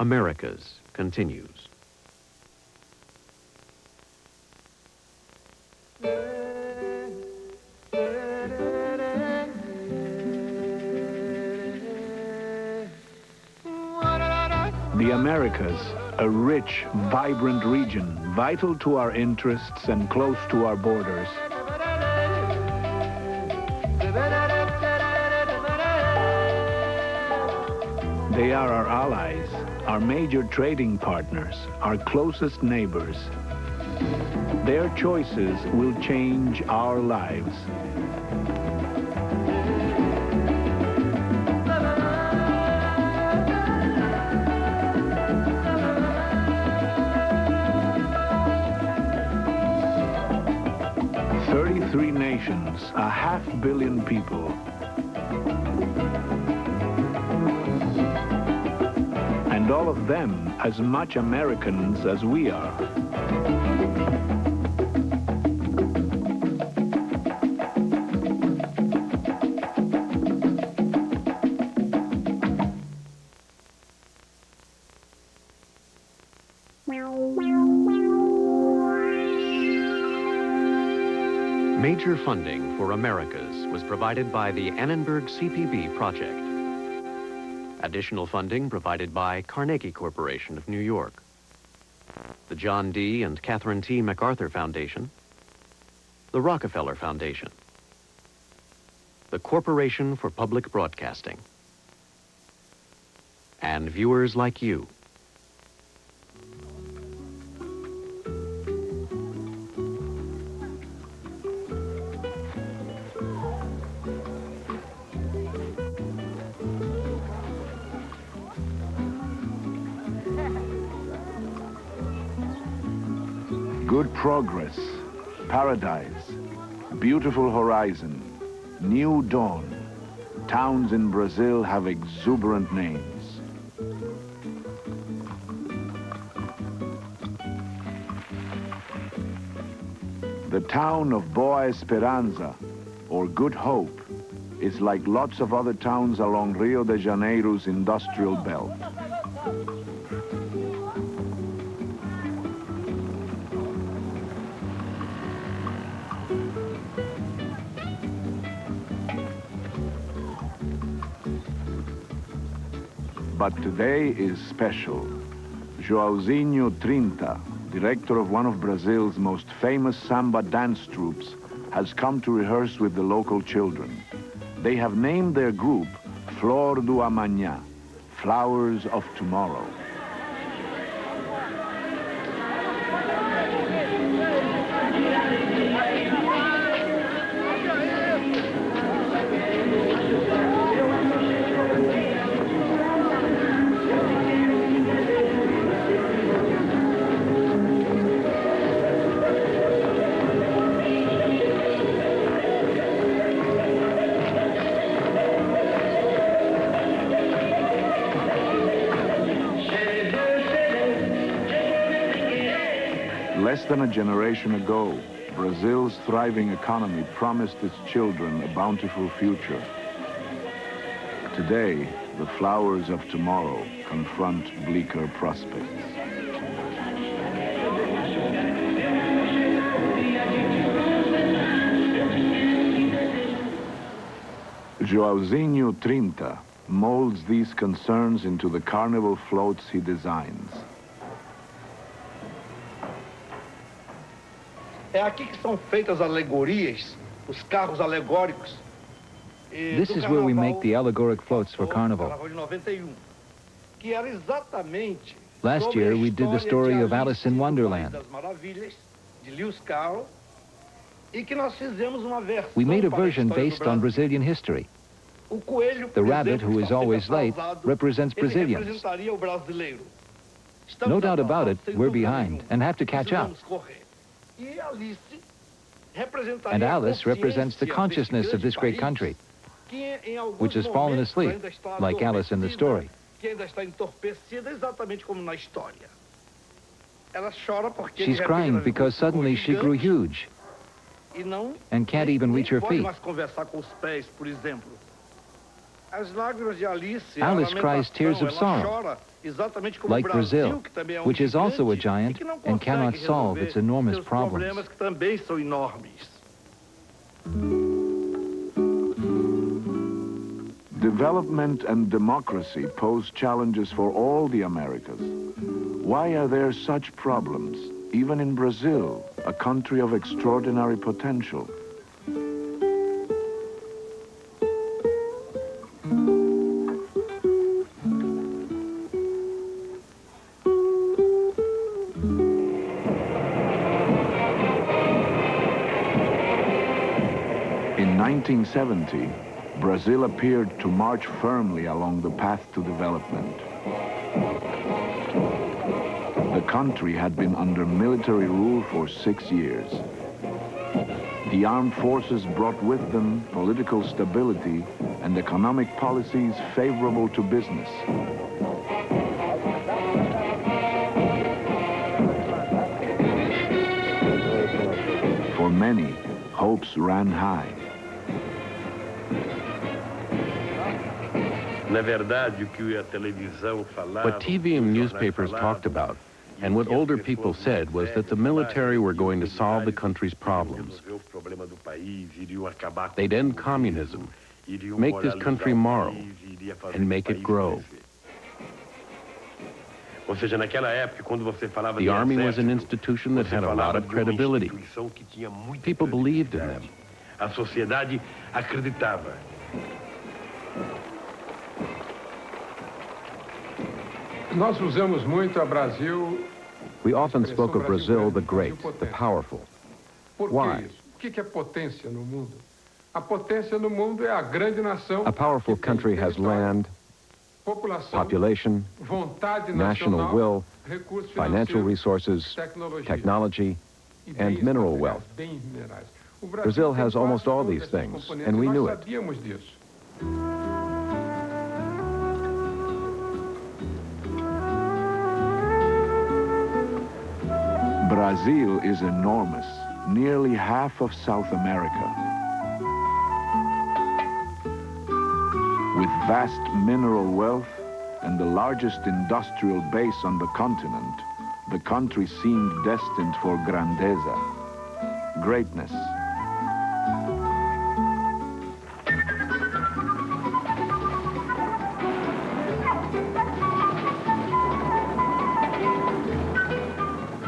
Americas continues. The Americas, a rich, vibrant region, vital to our interests and close to our borders. They are our allies, our major trading partners, our closest neighbors. Their choices will change our lives. Three nations, 500 million people. And all of them as much Americans as we are. Major funding for Americas was provided by the Annenberg CPB project. Additional funding provided by Carnegie Corporation of New York, the John D. and Catherine T. MacArthur Foundation, the Rockefeller Foundation, the Corporation for Public Broadcasting, and viewers like you. Good progress, paradise, beautiful horizon, new dawn. Towns in Brazil have exuberant names. The town of Boa Esperança, or Good Hope, is like lots of other towns along Rio de Janeiro's industrial belt. But today is special. Joãozinho 30, director of one of Brazil's most famous samba dance troupes, has come to rehearse with the local children. They have named their group Flor do Amanhã, Flowers of Tomorrow. Less than a generation ago, Brazil's thriving economy promised its children a bountiful future. Today, the flowers of tomorrow confront bleaker prospects. Joãozinho 30 molds these concerns into the carnival floats he designs. É aqui que são feitas alegorias, os carros alegóricos. This is where we make the allegoric floats for Carnival. Last year, we did the story of Alice in Wonderland. We made a version based on Brazilian history. The rabbit, who is always late, represents Brazilians. No doubt about it, we're behind and have to catch up. And Alice represents the consciousness of this great country, which has fallen asleep, like Alice in the story. She's crying because suddenly she grew huge and can't even reach her feet. Alice cries tears of sorrow, like Brazil, which is also a giant and cannot solve its enormous problems. Development and democracy pose challenges for all the Americas. Why are there such problems, even in Brazil, a country of extraordinary potential? In 1970, Brazil appeared to march firmly along the path to development. The country had been under military rule for 6 years. The armed forces brought with them political stability and economic policies favorable to business. For many, hopes ran high. What TV and newspapers talked about, and what older people said, was that the military were going to solve the country's problems. They'd end communism, make this country moral, and make it grow. The army was an institution that had a lot of credibility. People believed in them. We often spoke of Brazil the great, the powerful. Why? A powerful country has land, population, national will, financial resources, technology, and mineral wealth. Brazil has almost all these things, and we knew it. Brazil is enormous, nearly half of South America. With vast mineral wealth and the largest industrial base on the continent, the country seemed destined for grandeza, greatness.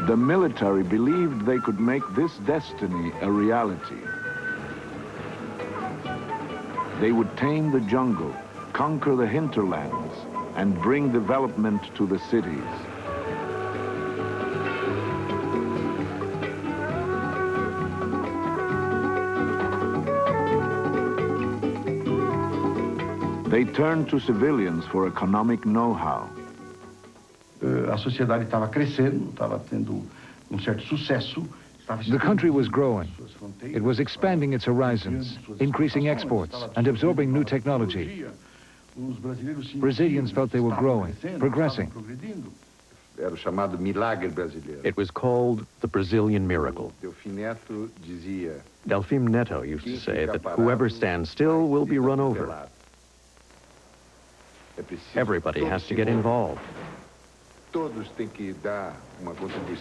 The military believed they could make this destiny a reality. They would tame the jungle, conquer the hinterlands, and bring development to the cities. They turned to civilians for economic know-how. A sociedade estava crescendo, estava tendo certo sucesso. The country was growing. It was expanding its horizons, increasing exports, and absorbing new technology. Brazilians felt they were growing, progressing. It was called the Brazilian miracle. Delfim Neto used to say that whoever stands still will be run over. Everybody has to get involved.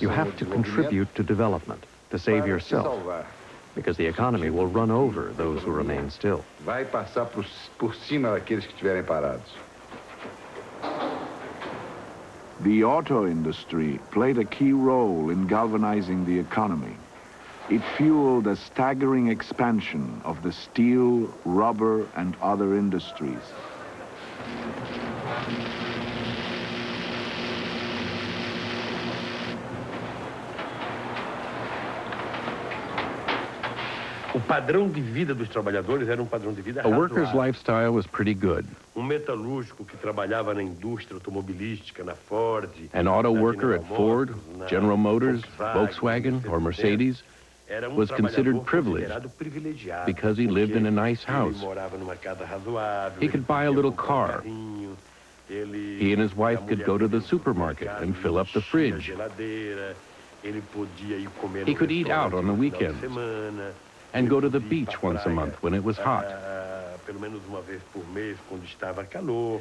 You have to contribute to development, to save yourself, because the economy will run over those who remain still. The auto industry played a key role in galvanizing the economy. It fueled a staggering expansion of the steel, rubber, and other industries. A worker's lifestyle was pretty good. An auto worker at Ford, General Motors, Volkswagen, or Mercedes was considered privileged because he lived in a nice house. He could buy a little car. He and his wife could go to the supermarket and fill up the fridge. He could eat out on the weekends and go to the beach once a month when it was hot.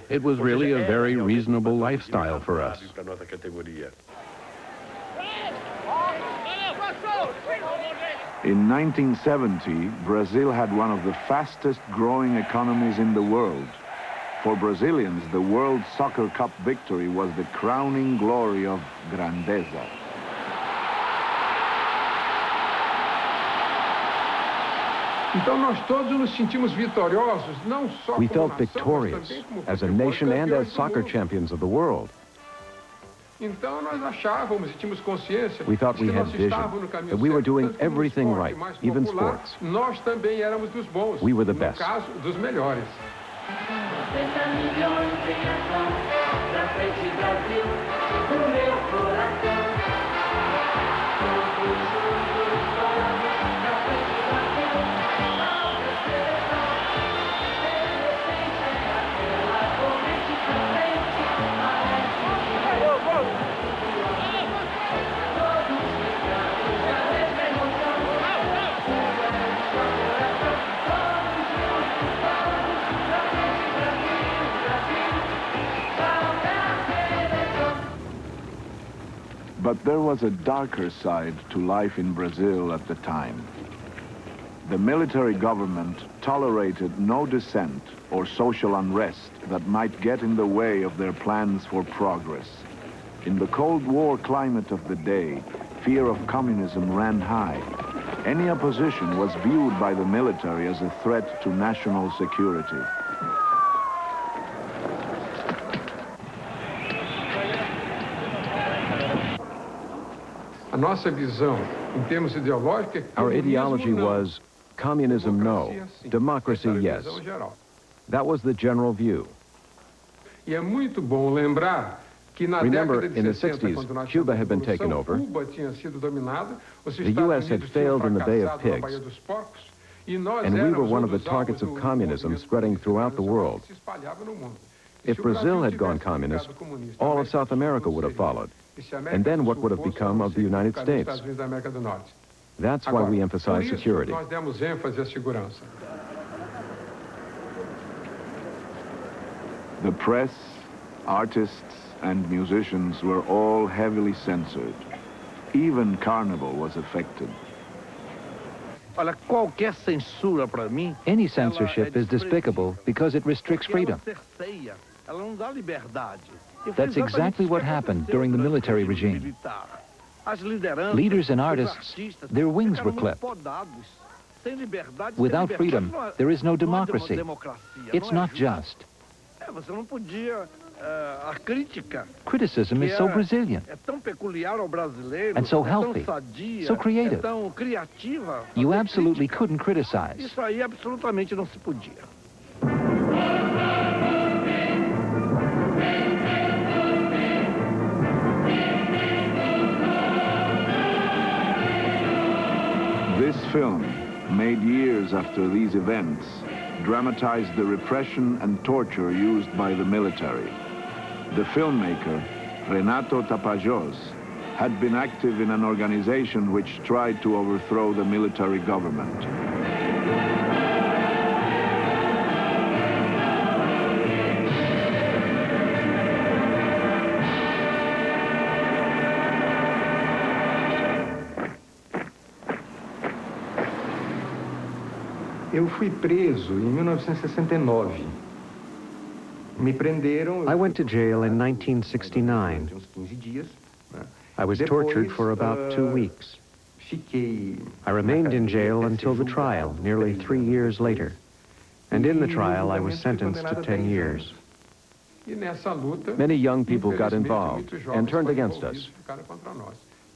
It was really a very reasonable lifestyle for us. In 1970, Brazil had one of the fastest growing economies in the world. For Brazilians, the World Soccer Cup victory was the crowning glory of grandeza. We felt victorious as a nation and as soccer champions of the world. We thought we had vision, that we were doing everything right, even sports. We were the best. But there was a darker side to life in Brazil at the time. The military government tolerated no dissent or social unrest that might get in the way of their plans for progress. In the Cold War climate of the day, fear of communism ran high. Any opposition was viewed by the military as a threat to national security. Our ideology was communism no, democracy yes. That was the general view. Remember, in the 60s, Cuba had been taken over. The U.S. had failed in the Bay of Pigs. And we were one of the targets of communism spreading throughout the world. If Brazil had gone communist, all of South America would have followed. And then what would have become of the United States? That's why we emphasize security. The press, artists, and musicians were all heavily censored. Even Carnival was affected. Any censorship is despicable because it restricts freedom. That's exactly what happened during the military regime. Leaders and artists, their wings were clipped. Without freedom, there is no democracy. It's not just. Criticism is so Brazilian, and so healthy, so creative. You absolutely couldn't criticize. This film, made years after these events, dramatized the repression and torture used by the military. The filmmaker, Renato Tapajós, had been active in an organization which tried to overthrow the military government. Eu fui preso em 1969. I went to jail in 1969. I was tortured for about 2 weeks. I remained in jail until the trial, nearly 3 years later. And in the trial, I was sentenced to 10 years. Many young people got involved and turned against us.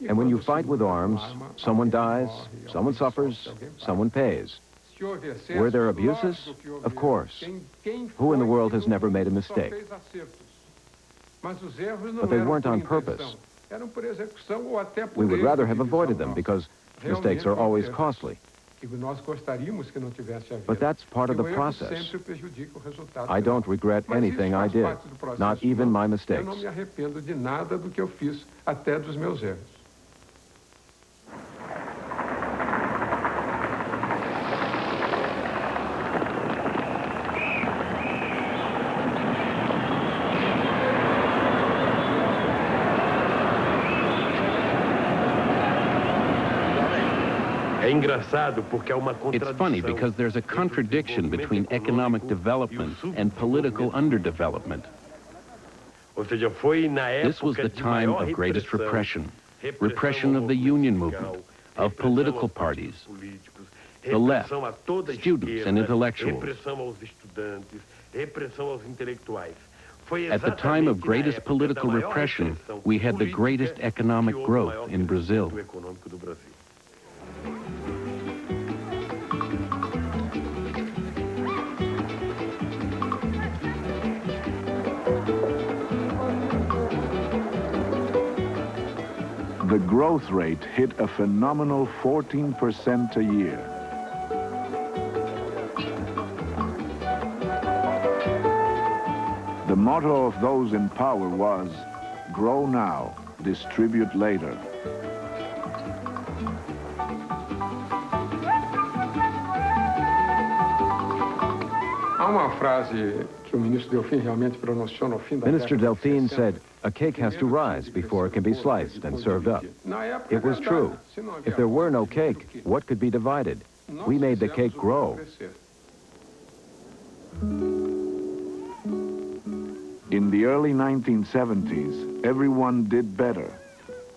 And when you fight with arms, someone dies, someone suffers, someone pays. Were there abuses? Of course. Who in the world has never made a mistake? But they weren't on purpose. We would rather have avoided them because mistakes are always costly. But that's part of the process. I don't regret anything I did, not even my mistakes. It's funny because there's a contradiction between economic development and political underdevelopment. This was the time of greatest repression. Repression of the union movement, of political parties, the left, students and intellectuals. At the time of greatest political repression, we had the greatest economic growth in Brazil. The growth rate hit a phenomenal 14% a year. The motto of those in power was, grow now, distribute later. Minister Delphine said, a cake has to rise before it can be sliced and served up. It was true. If there were no cake, what could be divided? We made the cake grow. In the early 1970s, everyone did better,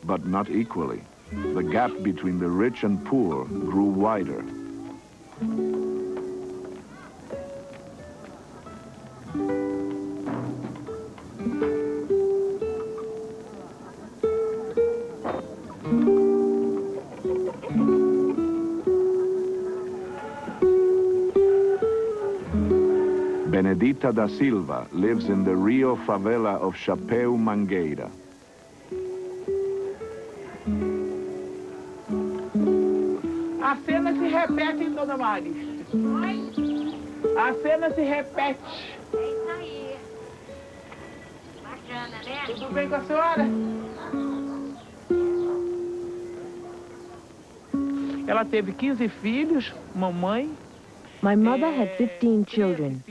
but not equally. The gap between the rich and poor grew wider. Benedita da Silva lives in the Rio favela of Chapéu Mangueira. A cena se repete, Dona Mari. A cena se repete. É isso aí. Bacana, né? Tudo bem com a senhora? Ela teve 15 filhos, mamãe. My mother had 15 children.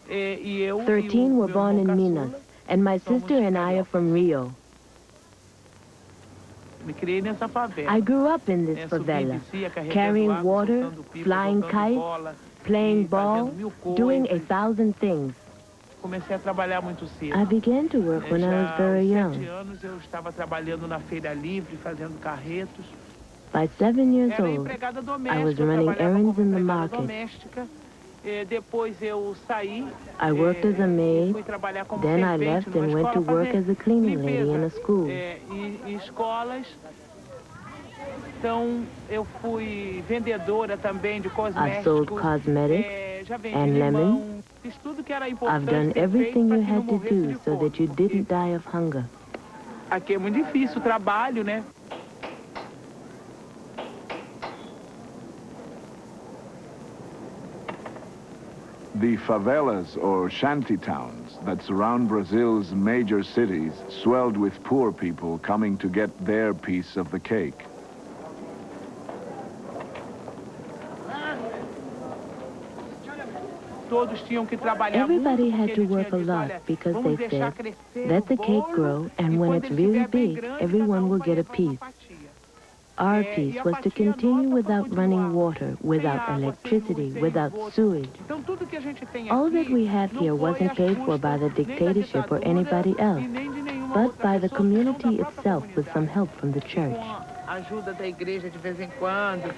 13 were born in Minas, and my sister and I are from Rio. I grew up in this favela, carrying water, flying kites, playing ball, doing 1,000 things. I began to work when I was very young. By 7 years old, I was running errands in the market. I worked as a maid, then I left and went to work as a cleaning lady in a school. I've sold cosmetics and lemons. I've done everything you had to do so that you didn't die of hunger. Aqui é muito difícil o trabalho, né? The favelas, or shanty towns, that surround Brazil's major cities swelled with poor people coming to get their piece of the cake. Everybody had to work a lot because they said, let the cake grow, and when it's really big, everyone will get a piece. Our piece was to continue without running water, without electricity, without sewage. All that we have here wasn't paid for by the dictatorship or anybody else, but by the community itself with some help from the church. Ajuda da igreja de vez em quando.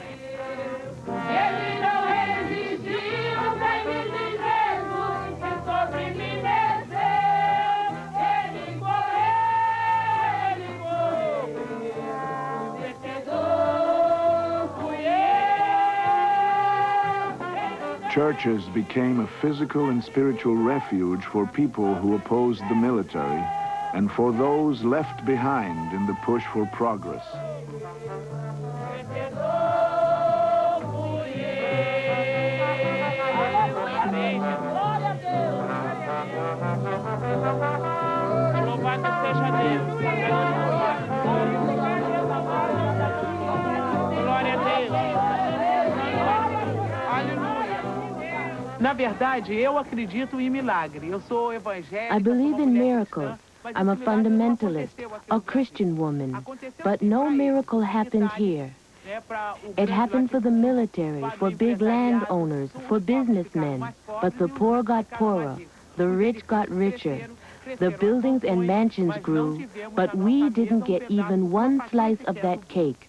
Churches became a physical and spiritual refuge for people who opposed the military and for those left behind in the push for progress. Louvado seja Deus. Glória a Deus. Aleluia. Na verdade, eu acredito em milagre. Eu sou evangélica. I believe in miracles. I'm a fundamentalist, a Christian woman, but no miracle happened here. It happened for the military, for big landowners, for businessmen. But the poor got poorer, the rich got richer. The buildings and mansions grew, but we didn't get even one slice of that cake.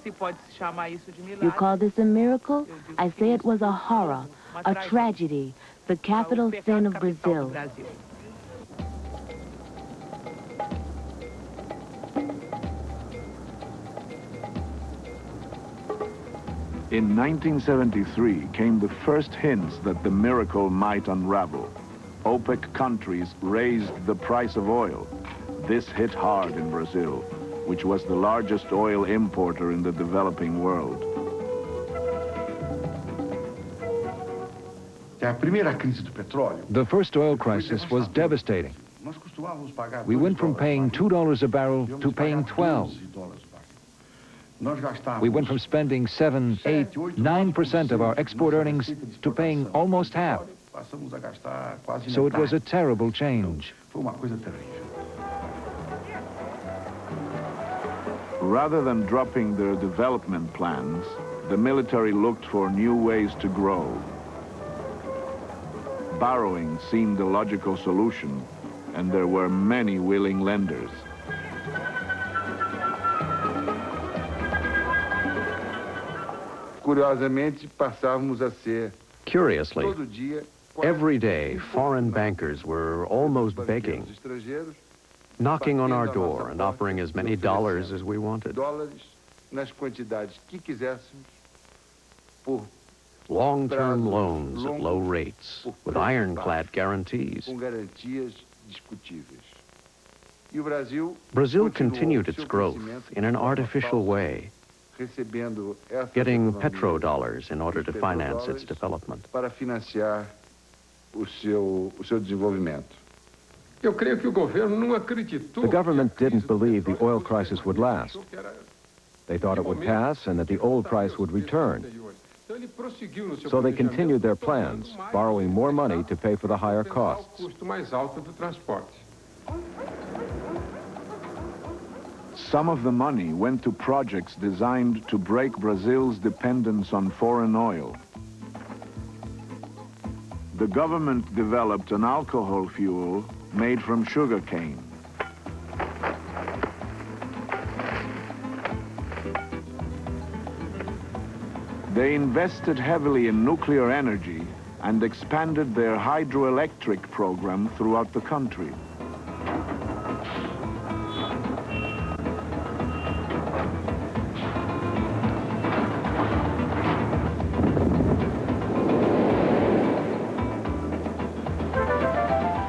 You call this a miracle? I say it was a horror, a tragedy, the capital sin of Brazil. In 1973 came the first hints that the miracle might unravel. OPEC countries raised the price of oil. This hit hard in Brazil, which was the largest oil importer in the developing world. The first oil crisis was devastating. We went from paying $2 a barrel to paying $12. We went from spending 7, 8, 9% of our export earnings to paying almost half. So it was a terrible change. Rather than dropping their development plans, the military looked for new ways to grow. Borrowing seemed a logical solution, and there were many willing lenders. Curiously, every day foreign bankers were almost begging, knocking on our door and offering as many dollars as we wanted. Long-term loans at low rates with ironclad guarantees. Brazil continued its growth in an artificial way, getting petrodollars in order to finance its development. The government didn't believe the oil crisis would last. They thought it would pass and that the old price would return. So they continued their plans, borrowing more money to pay for the higher costs. Some of the money went to projects designed to break Brazil's dependence on foreign oil. The government developed an alcohol fuel made from sugarcane. They invested heavily in nuclear energy and expanded their hydroelectric program throughout the country.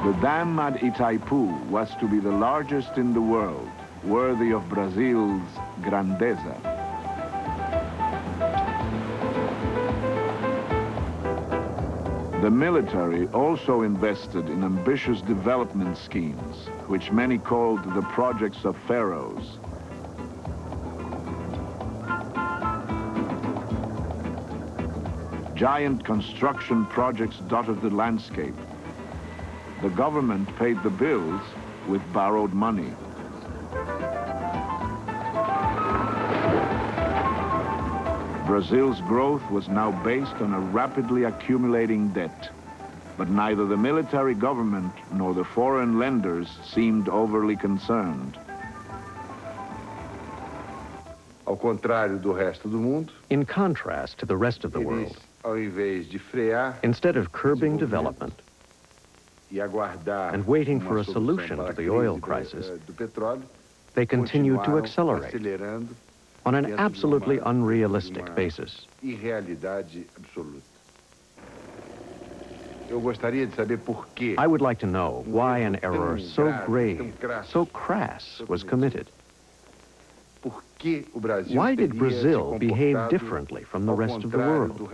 The dam at Itaipu was to be the largest in the world, worthy of Brazil's grandeza. The military also invested in ambitious development schemes, which many called the projects of pharaohs. Giant construction projects dotted the landscape. The government paid the bills with borrowed money. Brazil's growth was now based on a rapidly accumulating debt, but neither the military government nor the foreign lenders seemed overly concerned. In contrast to the rest of the world, instead of curbing development and waiting for a solution to the oil crisis, they continued to accelerate on an absolutely unrealistic basis. I would like to know why an error so grave, so crass was committed. Why did Brazil behave differently from the rest of the world?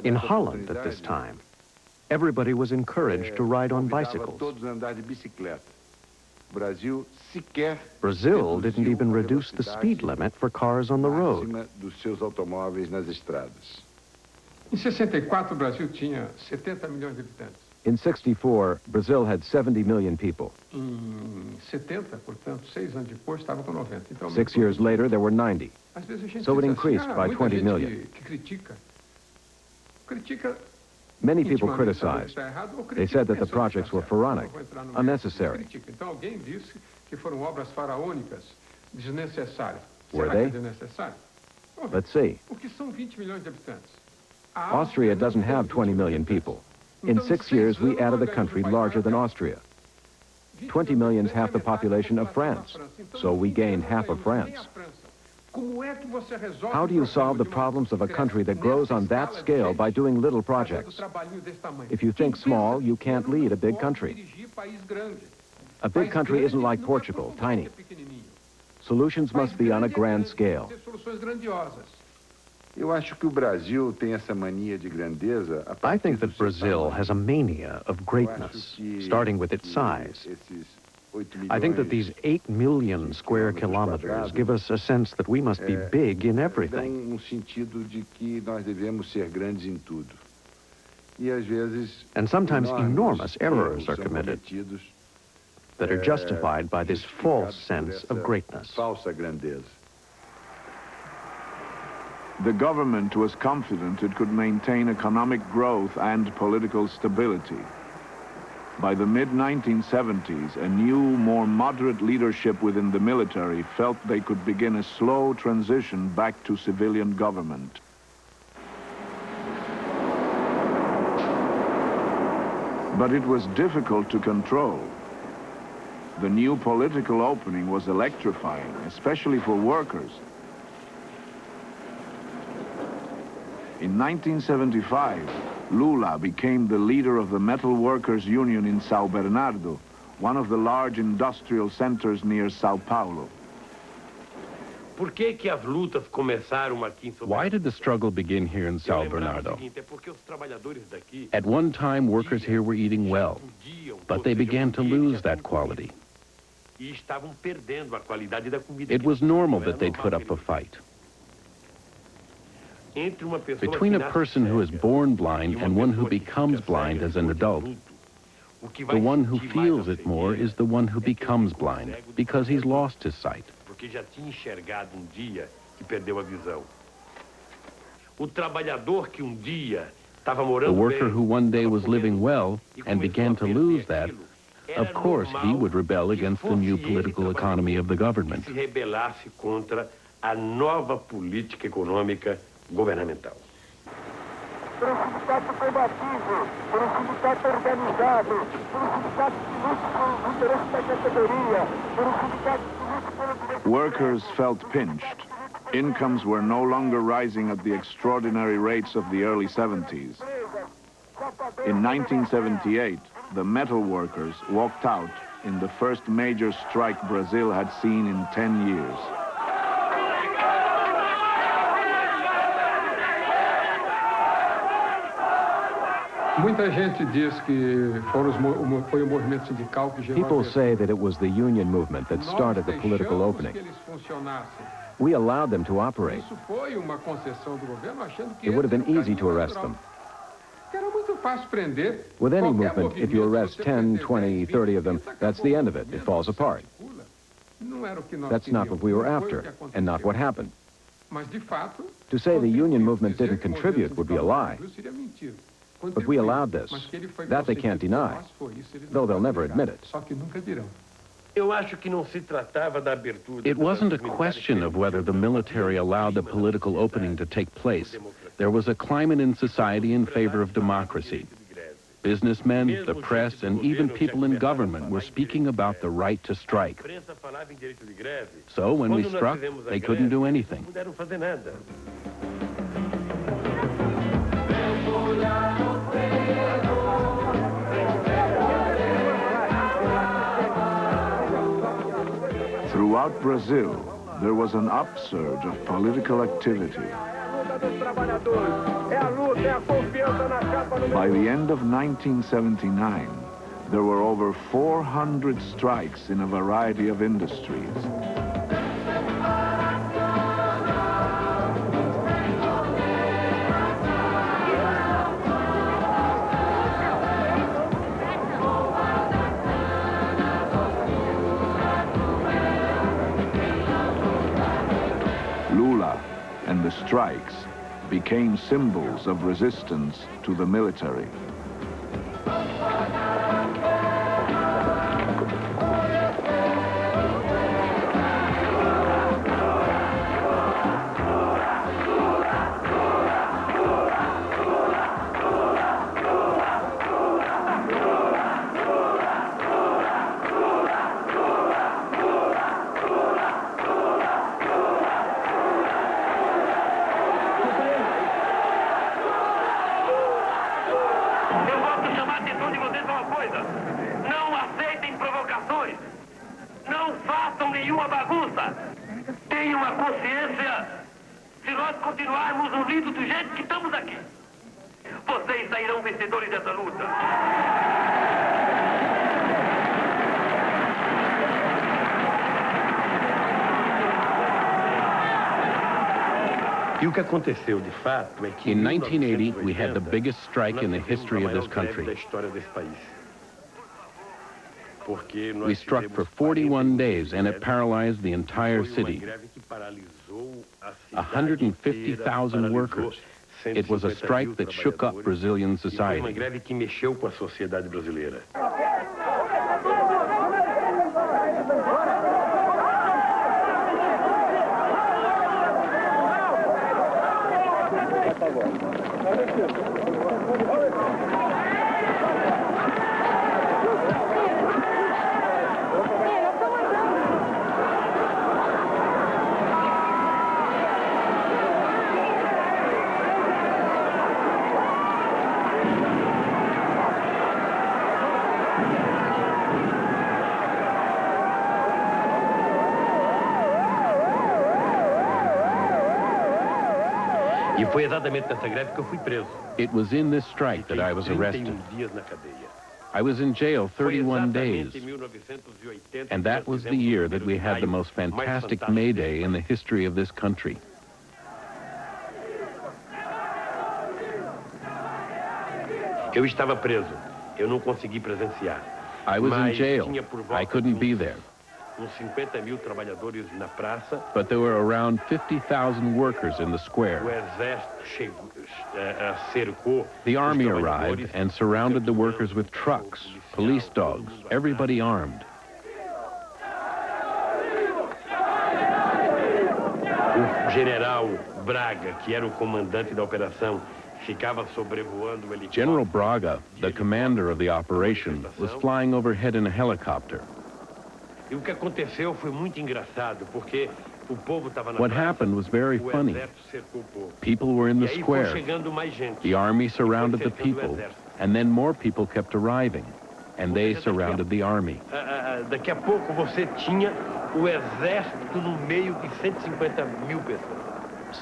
In Holland at this time, everybody was encouraged to ride on bicycles. Brazil didn't even reduce the speed limit for cars on the road. In '64, Brazil had 70 million people. In 6 years later, there were 90. So it increased by 20 million. Many people criticized. They said that the projects were pharaonic, unnecessary. Were they? Let's see. Austria doesn't have 20 million people. In 6 years, we added a country larger than Austria. 20 million is half the population of France, so we gained half of France. How do you solve the problems of a country that grows on that scale by doing little projects? If you think small, you can't lead a big country. A big country isn't like Portugal, tiny. Solutions must be on a grand scale. I think that Brazil has a mania of greatness, starting with its size. I think that these 8 million square kilometers give us a sense that we must be big in everything. And sometimes enormous errors are committed that are justified by this false sense of greatness. The government was confident it could maintain economic growth and political stability. By the mid-1970s, a new, more moderate leadership within the military felt they could begin a slow transition back to civilian government. But it was difficult to control. The new political opening was electrifying, especially for workers. In 1975, Lula became the leader of the Metal Workers Union in São Bernardo, one of the large industrial centers near São Paulo. Why did the struggle begin here in São Bernardo? At one time, workers here were eating well, but they began to lose that quality. It was normal that they'd put up a fight. Between a person who is born blind and one who becomes blind as an adult, the one who feels it more is the one who becomes blind because he's lost his sight. The worker who one day was living well and began to lose that, of course, he would rebel against the new political economy of the government. Governamental. Workers felt pinched. Incomes were no longer rising at the extraordinary rates of the early 70s. In 1978, the metal workers walked out in the first major strike Brazil had seen in 10 years. People say that it was the union movement that started the political opening. We allowed them to operate. It would have been easy to arrest them. With any movement, if you arrest 10, 20, 30 of them, that's the end of it. It falls apart. That's not what we were after, and not what happened. To say the union movement didn't contribute would be a lie. But we allowed this. That they can't deny, though they'll never admit it. It wasn't a question of whether the military allowed the political opening to take place. There was a climate in society in favor of democracy. Businessmen, the press, and even people in government were speaking about the right to strike. So when we struck, they couldn't do anything. Throughout Brazil, there was an upsurge of political activity. By the end of 1979, there were over 400 strikes in a variety of industries. the strikes became symbols of resistance to the military. In 1980, we had the biggest strike in the history of this country. We struck for 41 days, and it paralyzed the entire city. 150,000 workers. It was a strike that shook up Brazilian society. It was in this strike that I was arrested. I was in jail 31 days, and that was the year that we had the most fantastic May Day in the history of this country. I was in jail. I couldn't be there. But there were around 50,000 workers in the square. The army arrived and surrounded the workers with trucks, police dogs, everybody armed. General Braga, the commander of the operation, was flying overhead in a helicopter. What happened was very funny. People were in the square. The army surrounded the people, and then more people kept arriving, and they surrounded the army.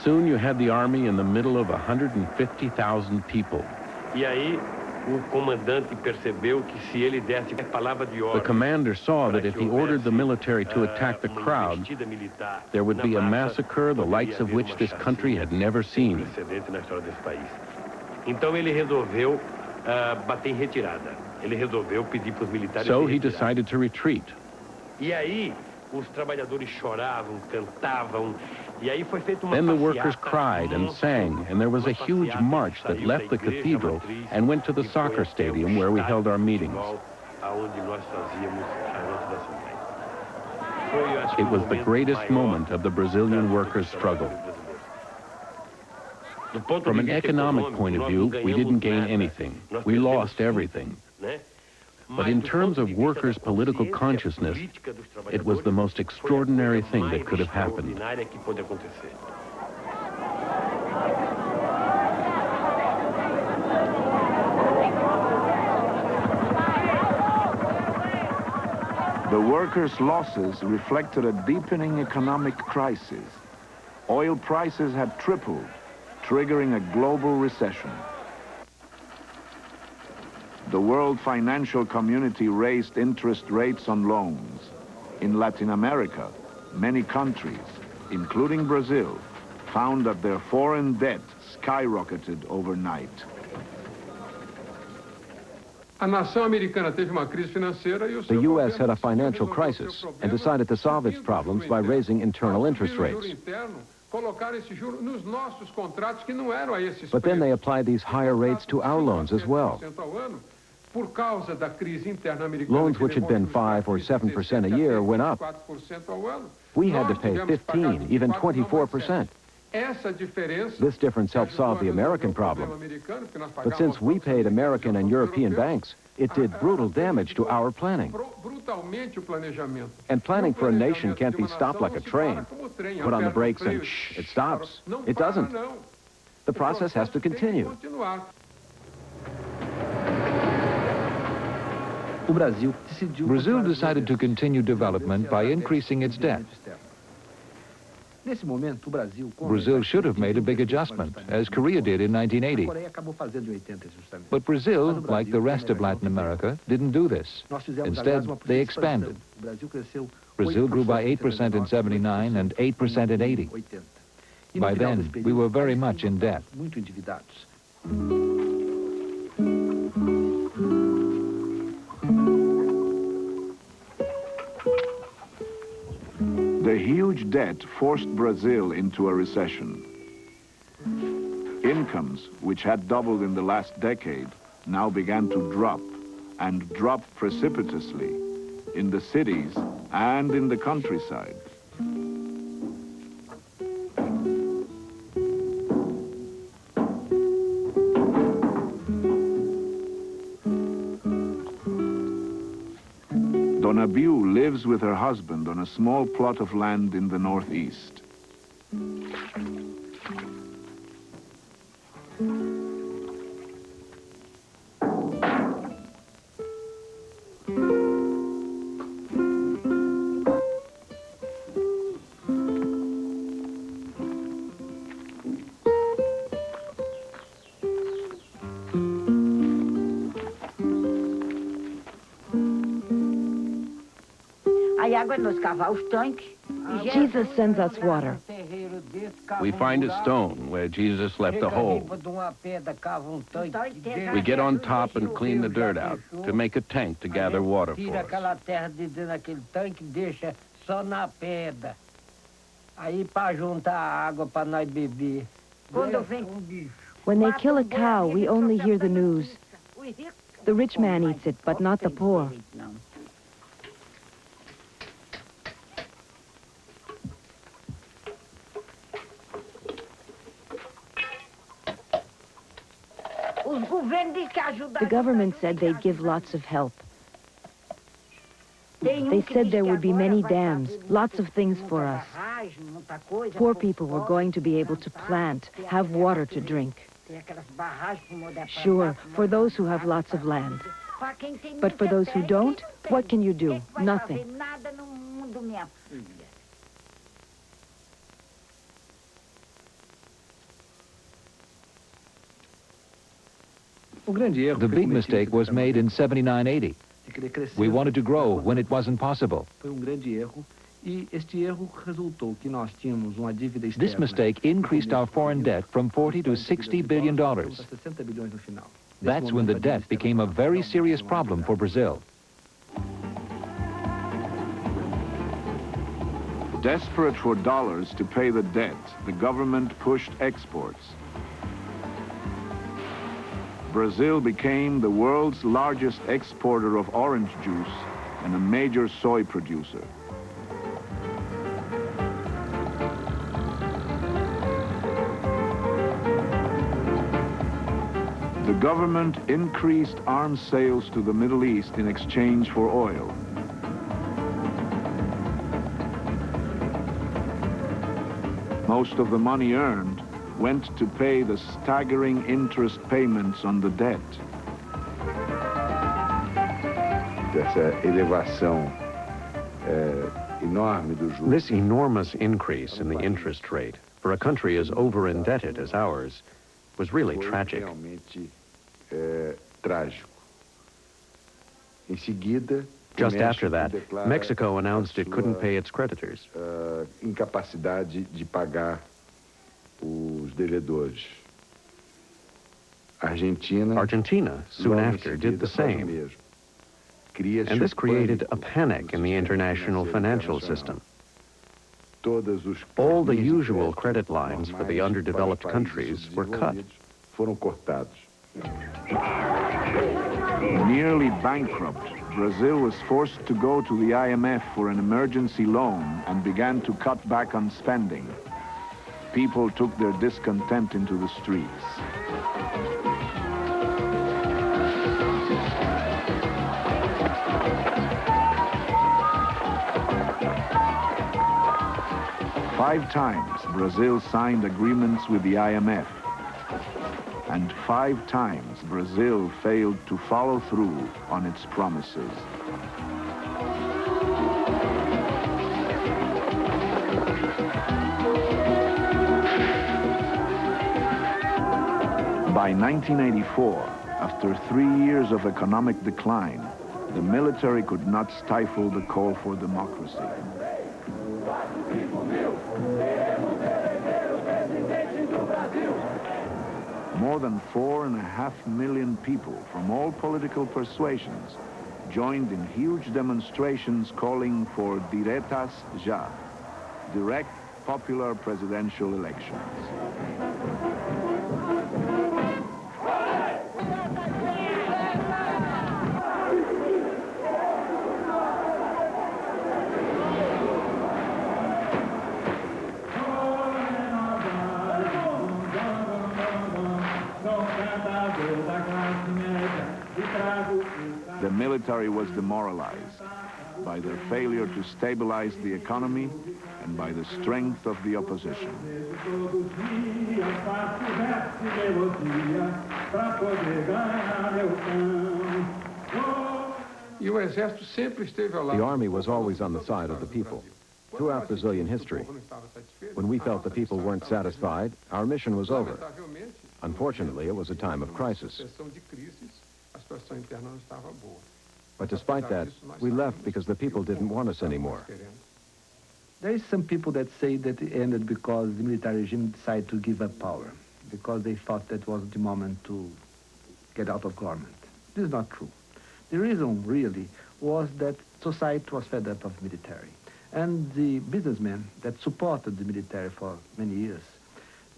Soon you had the army in the middle of 150,000 people. The commander saw that if he ordered the military to attack the crowd, there would be a massacre the likes of which this country had never seen. So he decided to retreat. Then the workers cried and sang, and there was a huge march that left the cathedral and went to the soccer stadium where we held our meetings. It was the greatest moment of the Brazilian workers' struggle. From an economic point of view, we didn't gain anything. We lost everything. But in terms of workers' political consciousness, it was the most extraordinary thing that could have happened. The workers' losses reflected a deepening economic crisis. Oil prices had tripled, triggering a global recession. The world financial community raised interest rates on loans. In Latin America, many countries, including Brazil, found that their foreign debt skyrocketed overnight. The U.S. had a financial crisis and decided to solve its problems by raising internal interest rates. But then they applied these higher rates to our loans as well. Loans which had been 5 or 7% a year went up. We had to pay 15, even 24%. This difference helped solve the American problem. But since we paid American and European banks, it did brutal damage to our planning. And planning for a nation can't be stopped like a train. Put on the brakes and shh, it stops. It doesn't. The process has to continue. Brazil decided to continue development by increasing its debt. Brazil should have made a big adjustment, as Korea did in 1980. But Brazil, like the rest of Latin America, didn't do this. Instead, they expanded. Brazil grew by 8% in 79 and 8% in 80. By then, we were very much in debt. The huge debt forced Brazil into a recession. Incomes, which had doubled in the last decade, now began to drop, and drop precipitously, in the cities and in the countryside. Donabiu lives with her husband on a small plot of land in the northeast. Jesus sends us water. We find a stone where Jesus left a hole. We get on top and clean the dirt out to make a tank to gather water for us. When they kill a cow, we only hear the news. The rich man eats it, but not the poor. The government said they'd give lots of help. They said there would be many dams, lots of things for us. Poor people were going to be able to plant, have water to drink. Sure, for those who have lots of land. But for those who don't, what can you do? Nothing. The big mistake was made in 79-80. We wanted to grow when it wasn't possible. This mistake increased our foreign debt from $40 to $60 billion. That's when the debt became a very serious problem for Brazil. Desperate for dollars to pay the debt, the government pushed exports. Brazil became the world's largest exporter of orange juice and a major soy producer. The government increased arms sales to the Middle East in exchange for oil. Most of the money earned went to pay the staggering interest payments on the debt. This enormous increase in the interest rate for a country as over-indebted as ours was really tragic. Just after that, Mexico announced it couldn't pay its creditors. Argentina, soon after, did the same. And this created a panic in the international financial system. All the usual credit lines for the underdeveloped countries were cut. Nearly bankrupt, Brazil was forced to go to the IMF for an emergency loan and began to cut back on spending. People took their discontent into the streets. Five times, Brazil signed agreements with the IMF. And 5 times, Brazil failed to follow through on its promises. By 1984, after 3 years of economic decline, the military could not stifle the call for democracy. More than 4.5 million people from all political persuasions joined in huge demonstrations calling for diretas já, direct popular presidential elections. The military was demoralized by their failure to stabilize the economy and by the strength of the opposition. The army was always on the side of the people. Throughout Brazilian history, when we felt the people weren't satisfied, our mission was over. Unfortunately, it was a time of crisis. But despite that, we left because the people didn't want us anymore. There is some people that say that it ended because the military regime decided to give up power, because they thought that was the moment to get out of government. This is not true. The reason really was that society was fed up of military. And the businessmen that supported the military for many years,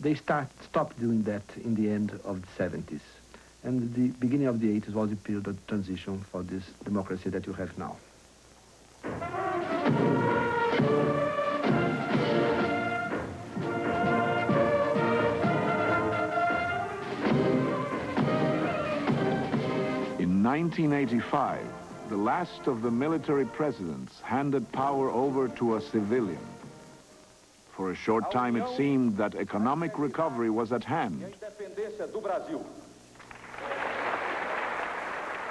they stopped doing that in the end of the 70s. And the beginning of the 80s was the period of transition for this democracy that you have now. In 1985, the last of the military presidents handed power over to a civilian. For a short time, it seemed that economic recovery was at hand.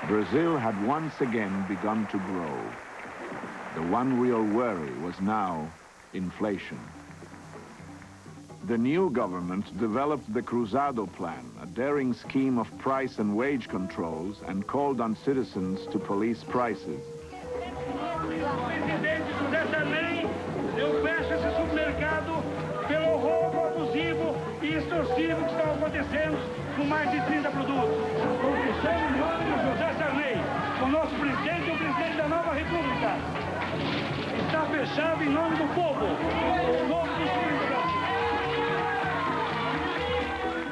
Brazil had once again begun to grow. The one real worry was now inflation. The new government developed the Cruzado Plan, a daring scheme of price and wage controls, and called on citizens to police prices. Com mais de 30 produtos. Confissamos em nome de José Sarney, o nosso presidente e o presidente da nova república. Está fechado em nome do povo. O novo destino do Brasil.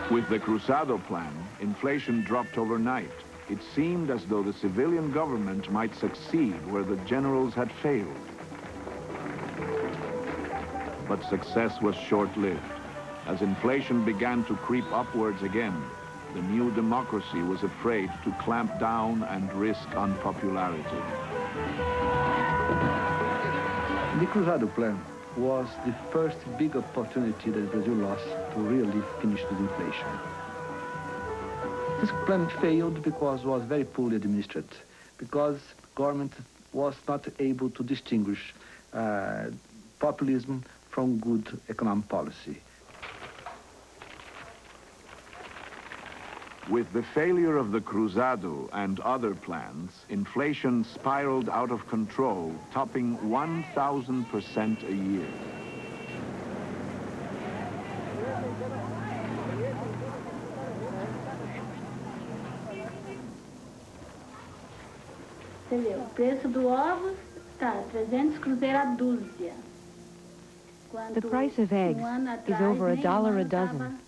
With the Cruzado Plan, inflation dropped overnight. It seemed as though the civilian government might succeed where the generals had failed. But success was short-lived. As inflation began to creep upwards again, the new democracy was afraid to clamp down and risk unpopularity. The Cruzado Plan was the first big opportunity that Brazil lost to really finish with inflation. This plan failed because it was very poorly administered, because government was not able to distinguish populism from good economic policy. With the failure of the Cruzado and other plans, inflation spiraled out of control, topping 1,000% a year. Entendeu? O preço do ovo está 300 cruzeiros a dúzia. The price of eggs is over $1 a dozen.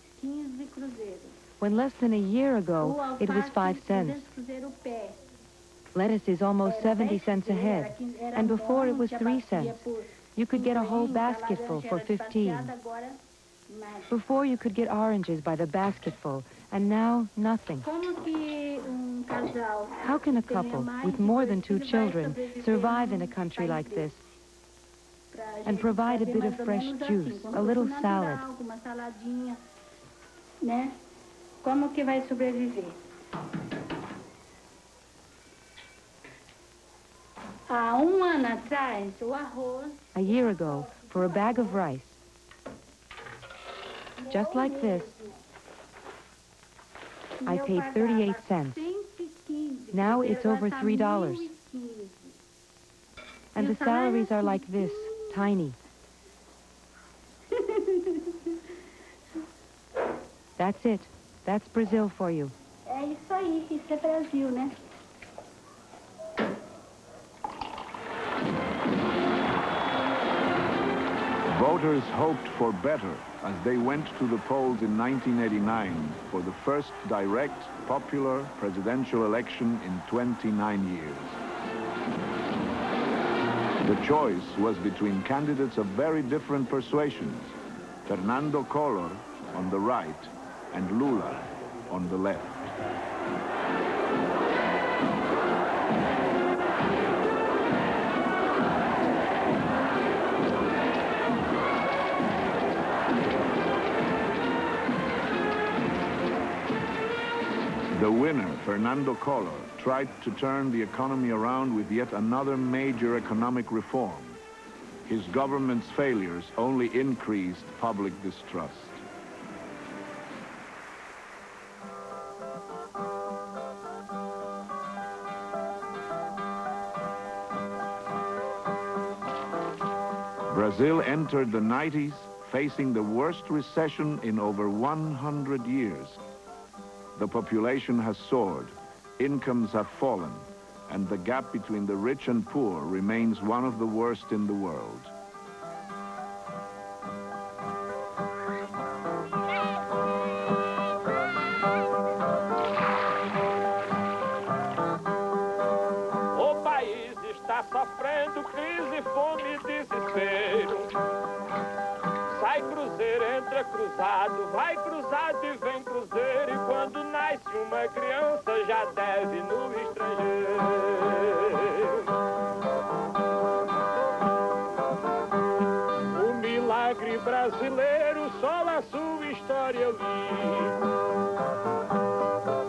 When less than a year ago, it was 5 cents. Lettuce is almost 70 cents a head, and before it was 3 cents. You could get a whole basketful for 15. Before you could get oranges by the basketful, and now nothing. How can a couple with more than 2 children survive in a country like this and provide a bit of fresh juice, a little salad? Como que vai sobreviver? Há ano atrás, o arroz... A year ago, for a bag of rice, just like this, I paid 38 cents. Now it's over $3. And the salaries are like this, tiny. That's it. That's Brazil for you. É isso aí, isso é Brasil, né? Voters hoped for better as they went to the polls in 1989 for the first direct, popular presidential election in 29 years. The choice was between candidates of very different persuasions, Fernando Collor on the right and Lula on the left. The winner, Fernando Collor, tried to turn the economy around with yet another major economic reform. His government's failures only increased public distrust. Brazil entered the 90s facing the worst recession in over 100 years. The population has soared, incomes have fallen, and the gap between the rich and poor remains one of the worst in the world. O país está sofrendo crise, fome e desespero. Sai cruzeiro, entra cruzado, vai cruzado e vem cruzeiro. E quando nasce uma criança já deve no estrangeiro. O milagre brasileiro, só a sua história eu li.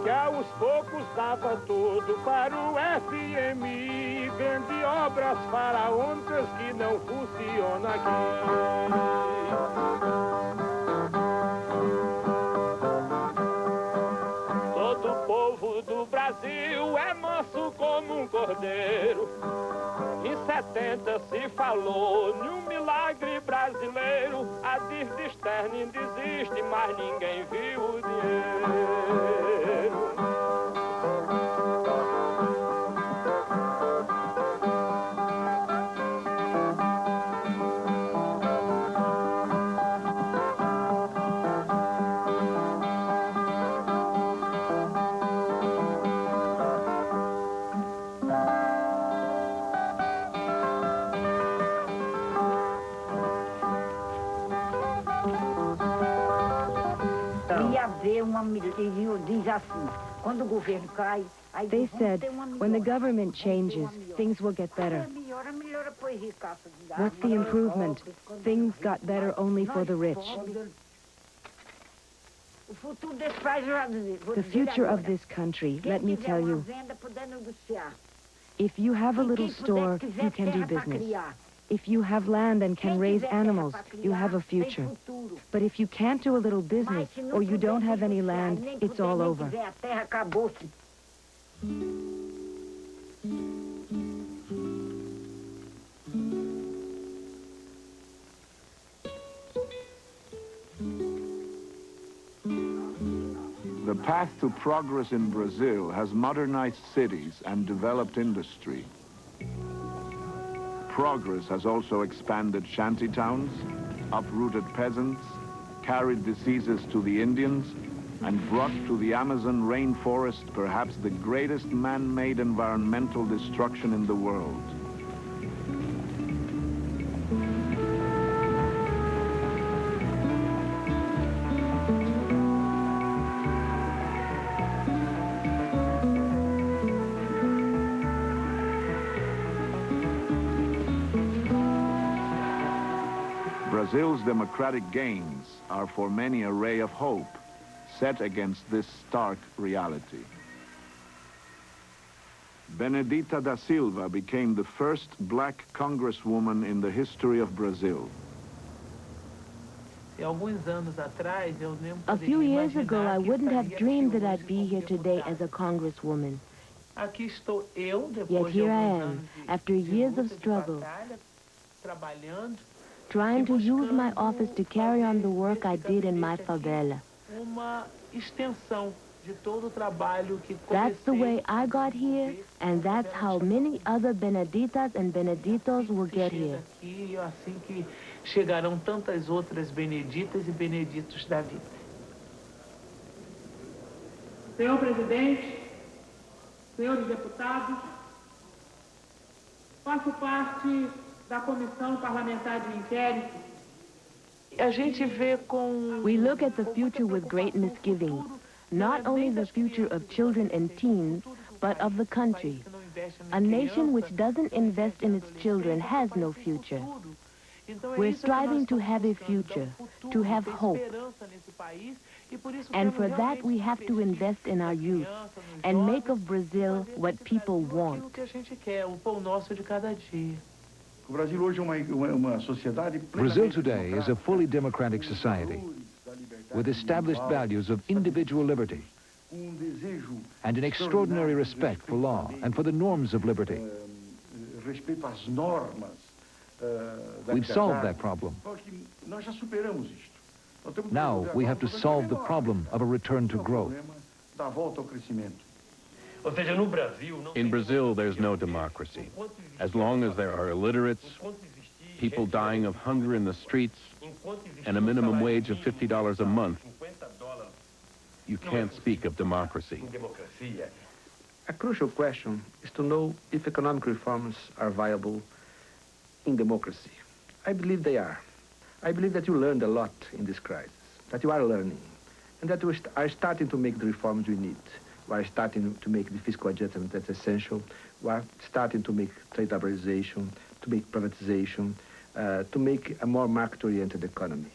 Que aos poucos dava tudo para o FMI. Vende obras faraônicas que não funcionam aqui. Todo o povo do Brasil é manso como um cordeiro. Em 70 se falou num milagre brasileiro. A dívida externa ainda existe, mas ninguém viu o dinheiro. They said, when the government changes, things will get better. What's the improvement? Things got better only for the rich. The future of this country, let me tell you, if you have a little store, you can do business. If you have land and can raise animals, you have a future. But if you can't do a little business, or you don't have any land, it's all over. The path to progress in Brazil has modernized cities and developed industry. Progress has also expanded shanty towns, uprooted peasants, carried diseases to the Indians, and brought to the Amazon rainforest perhaps the greatest man-made environmental destruction in the world. Brazil's democratic gains are for many a ray of hope set against this stark reality. Benedita da Silva became the first black congresswoman in the history of Brazil. A few years ago, I wouldn't have dreamed that I'd be here today as a congresswoman. Yet here I am, after years of struggle, trying to use my office to carry on the work I did in my favela. That's the way I got here, and that's how many other Beneditas and Beneditos will get here. Chegarão tantas outras beneditas e beneditos da vida. Senhor presidente, senhores deputados, faço parte da comissão parlamentar de inquérito. We look at the future with great misgivings, not only the future of children and teens, but of the country. A nation which doesn't invest in its children has no future. We're striving to have a future, to have hope. And for that, we have to invest in our youth and make of Brazil what people want. Brazil today is a fully democratic society with established values of individual liberty and an extraordinary respect for law and for the norms of liberty. We've solved that problem. Now we have to solve the problem of a return to growth. In Brazil, there's no democracy. As long as there are illiterates, people dying of hunger in the streets, and a minimum wage of $50 a month, you can't speak of democracy. A crucial question is to know if economic reforms are viable in democracy. I believe they are. I believe that you learned a lot in this crisis, that you are learning, and that we are starting to make the reforms we need. We are starting to make the fiscal adjustment that's essential. We are starting to make trade liberalization, to make privatization, to make a more market-oriented economy.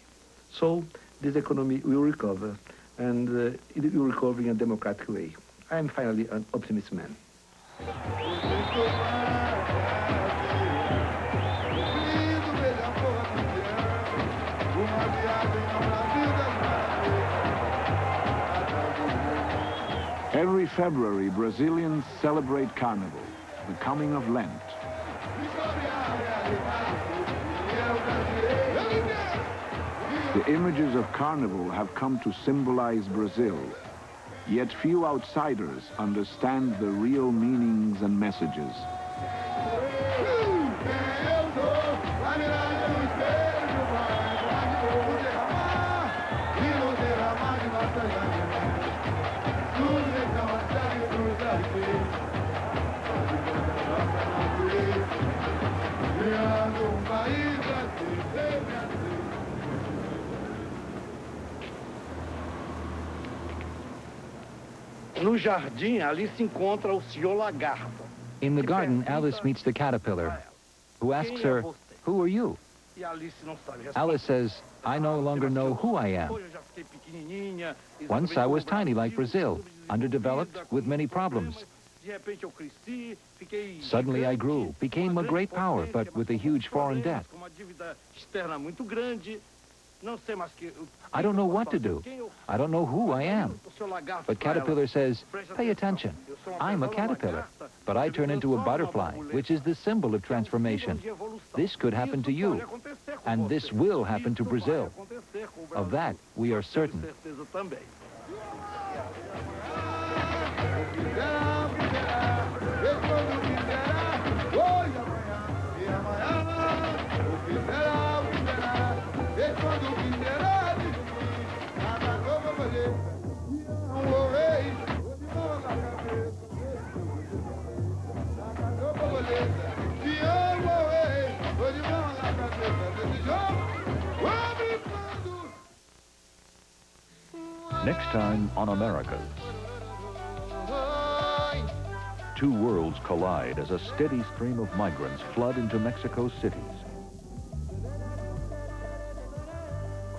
So this economy will recover, and it will recover in a democratic way. I am finally an optimist man. Every February, Brazilians celebrate Carnival, the coming of Lent. The images of Carnival have come to symbolize Brazil, yet few outsiders understand the real meanings and messages. No jardim, ali se encontra o senhor lagarto. In the garden, Alice meets the caterpillar, who asks her, "Who are you?" Alice says, "I no longer know who I am. Once I was tiny like Brazil, underdeveloped with many problems. Suddenly I grew, became a great power, but with a huge foreign debt. I don't know what to do. I don't know who I am." But Caterpillar says, "Pay attention. I'm a caterpillar, but I turn into a butterfly, which is the symbol of transformation. This could happen to you, and this will happen to Brazil. Of that, we are certain." Next time on Americas. Two worlds collide as a steady stream of migrants flood into Mexico's cities,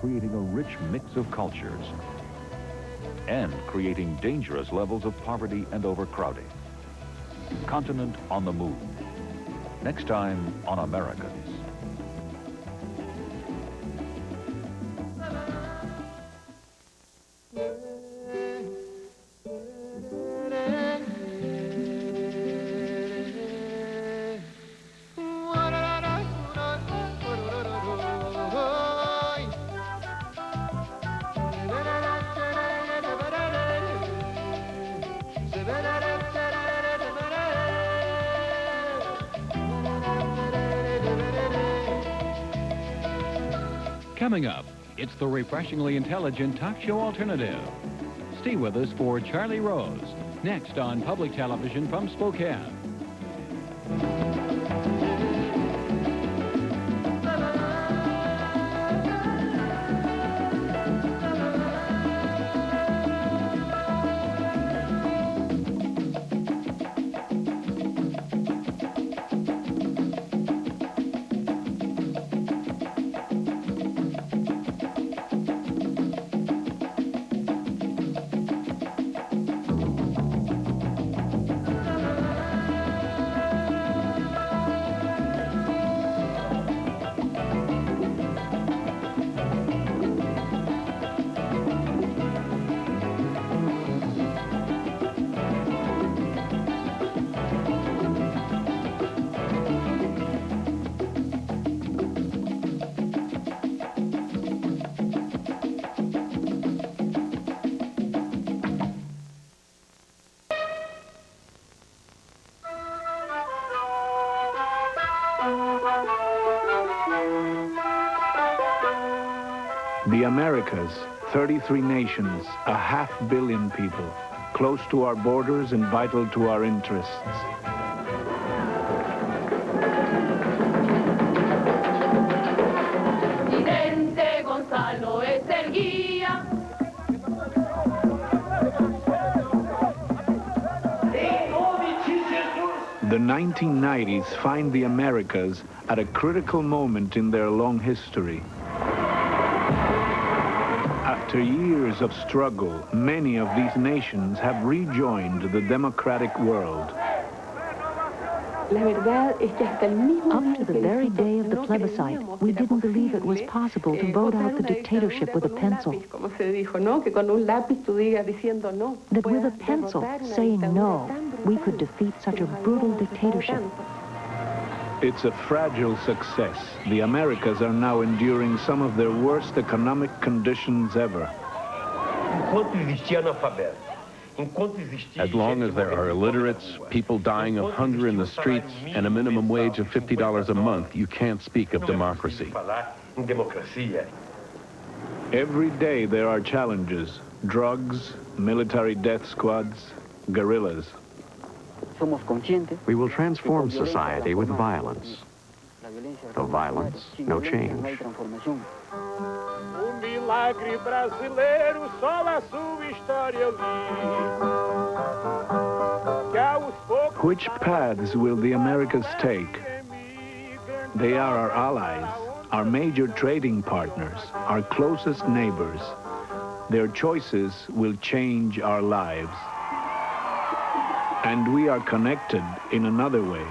creating a rich mix of cultures and creating dangerous levels of poverty and overcrowding. Continent on the move. Next time on Americas. Coming up, it's the refreshingly intelligent talk show alternative. Stay with us for Charlie Rose, next on public television from Spokane. The Americas, 33 nations, 500 million people, close to our borders and vital to our interests. The 1990s find the Americas at a critical moment in their long history. After years of struggle, many of these nations have rejoined the democratic world. Up to the very day of the plebiscite, we didn't believe it was possible to vote out the dictatorship with a pencil. That with a pencil, saying no, we could defeat such a brutal dictatorship. It's a fragile success. The Americas are now enduring some of their worst economic conditions ever. As long as there are illiterates, people dying of hunger in the streets, and a minimum wage of $50 a month, you can't speak of democracy. Every day there are challenges: drugs, military death squads, guerrillas. We will transform society with violence. No violence, no change. Milagre brasileiro, só a sua história eu li. Which paths will the Americas take? They are our allies, our major trading partners, our closest neighbors. Their choices will change our lives. And we are connected in another way.